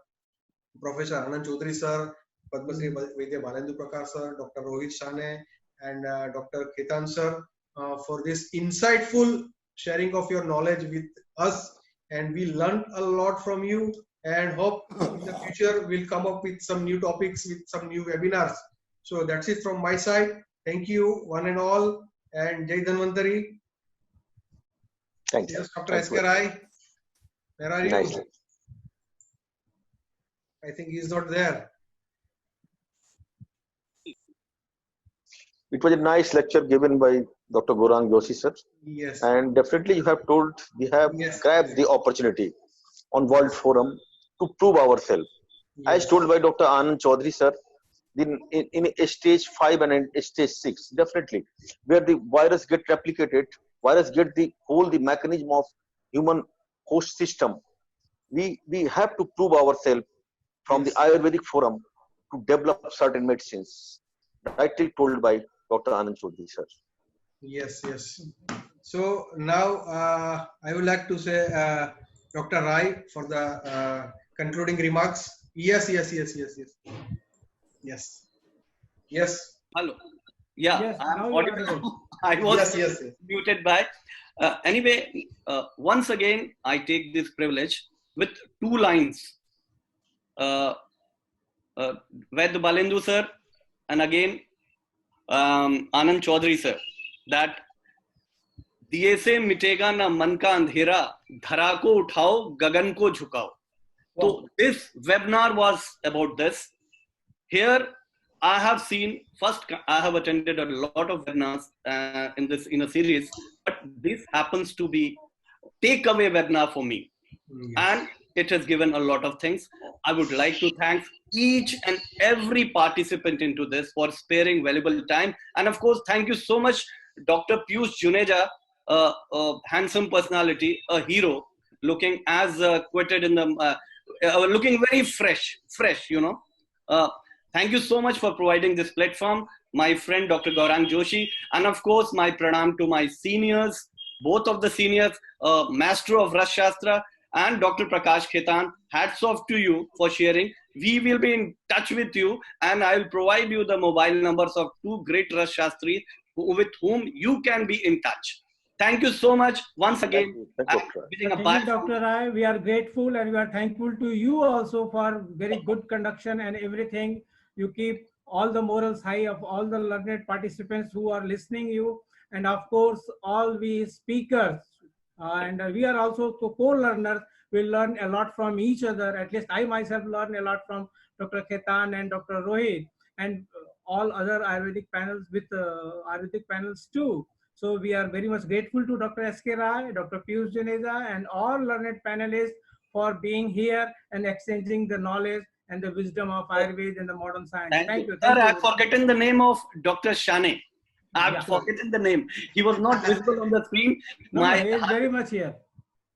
Professor Anand Chaudhary sir, Padma Shri Vaidya Balendu Prakash sir, Dr. Rohit Shane, and Dr. Ketan sir for this insightful sharing of your knowledge with us. And we learned a lot from you, and hope in the future we'll come up with some new topics with some new webinars. So that's it from my side. Thank you one and all, and Jai Dhanvantari. Thank you. Yes, Dr. S.K. Rai, where are you? Nicely. I think he's not there. It was a nice lecture given by Dr. Gaurang Joshi sir, Yes. and definitely you have told we have Yes. grabbed the opportunity on World Forum to prove ourselves. As Yes. told by Dr. Anand Chaudhary sir, in a stage 5 and a stage 6, definitely where the virus get replicated, virus get the mechanism of human host system. We have to prove ourselves from the Ayurvedic forum to develop certain medicines, rightly told by Dr. Anand Chaudhary sir. Yes, yes. So now I would like to say Dr. Rai for the concluding remarks. Yes. Hello. Yeah, Yes, I'm now you are audible. audible. I was Yes. muted by. Anyway, once again, I take this privilege with 2 lines. Vaidya Balendu sir, and again Anand Chaudhary sir, that दिए से मिटेगा ना मन का अंधेरा, धरा को उठाओ गगन को झुकाओ. So this webinar was about this. Here I have seen, first I have attended a lot of webinars in a series, but this happens to be takeaway webinar for me, and it has given a lot of things. I would like to thank each and every participant into this for sparing valuable time, and of course thank you so much Dr. Piyush Juneja, a handsome personality, a hero, looking as quoted in the looking very fresh, you know. Thank you so much for providing this platform, my friend Dr. Gaurang Joshi, and of course my pranam to my seniors, both of the seniors, Master of Ras Shastra and Dr. Prakash Ketan. Hats off to you for sharing. We will be in touch with you, and I will provide you the mobile numbers of 2 great Ras Shastris with whom you can be in touch. Thank you so much once again. Thank you, Thank you, Dr. Rai. We are grateful, and we are thankful to you also for very good conduction and everything. You keep all the morals high of all the learned participants who are listening you, and of course all we speakers. And we are also co-learners. We learn a lot from each other. At least I myself learn a lot from Dr. Ketan and Dr. Rohit, and all other Ayurvedic panels with Ayurvedic panels too. So we are very much grateful to Dr. S.K. Rai, Dr. Piyush Juneja, and all learned panelists for being here and exchanging the knowledge and the wisdom of Ayurveda and the modern science. Thank you. Sir, I've forgotten the name of Dr. Shane. I've forgotten the name. He was not visible on the screen. No, he is very much here.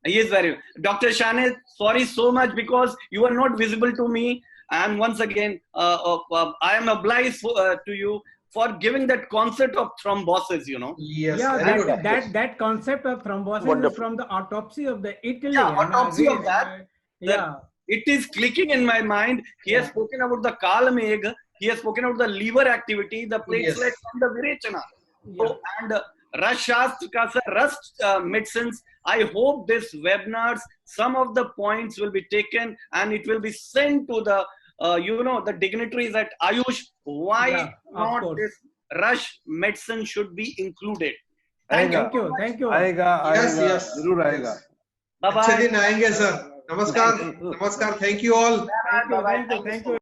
He is very. Dr. Shane, sorry so much because you are not visible to me. And once again, I am obliged to you for giving that concept of thrombosis, you know. Yes. Yeah, that concept of thrombosis is from the autopsy of the Italy. Yeah, autopsy of that. Yeah. It is clicking in my mind. He has spoken about the Kalmeg. He has spoken about the liver activity, the platelets, and the Virechana. So, and Ras Shastra, Rust medicines. I hope this webinars, some of the points will be taken and it will be sent to the the dignitaries at Ayush, why Yeah, of not course. this rush medicine should be included. आएगा, Thank you. Thank you. आएगा, Yes, आएगा, yes. जरूर आएगा. Bye अच्छे bye. दिन आएंगे sir. नमस्कार. नमस्कार. Thank you all. Thank you. Thank you. Thank you.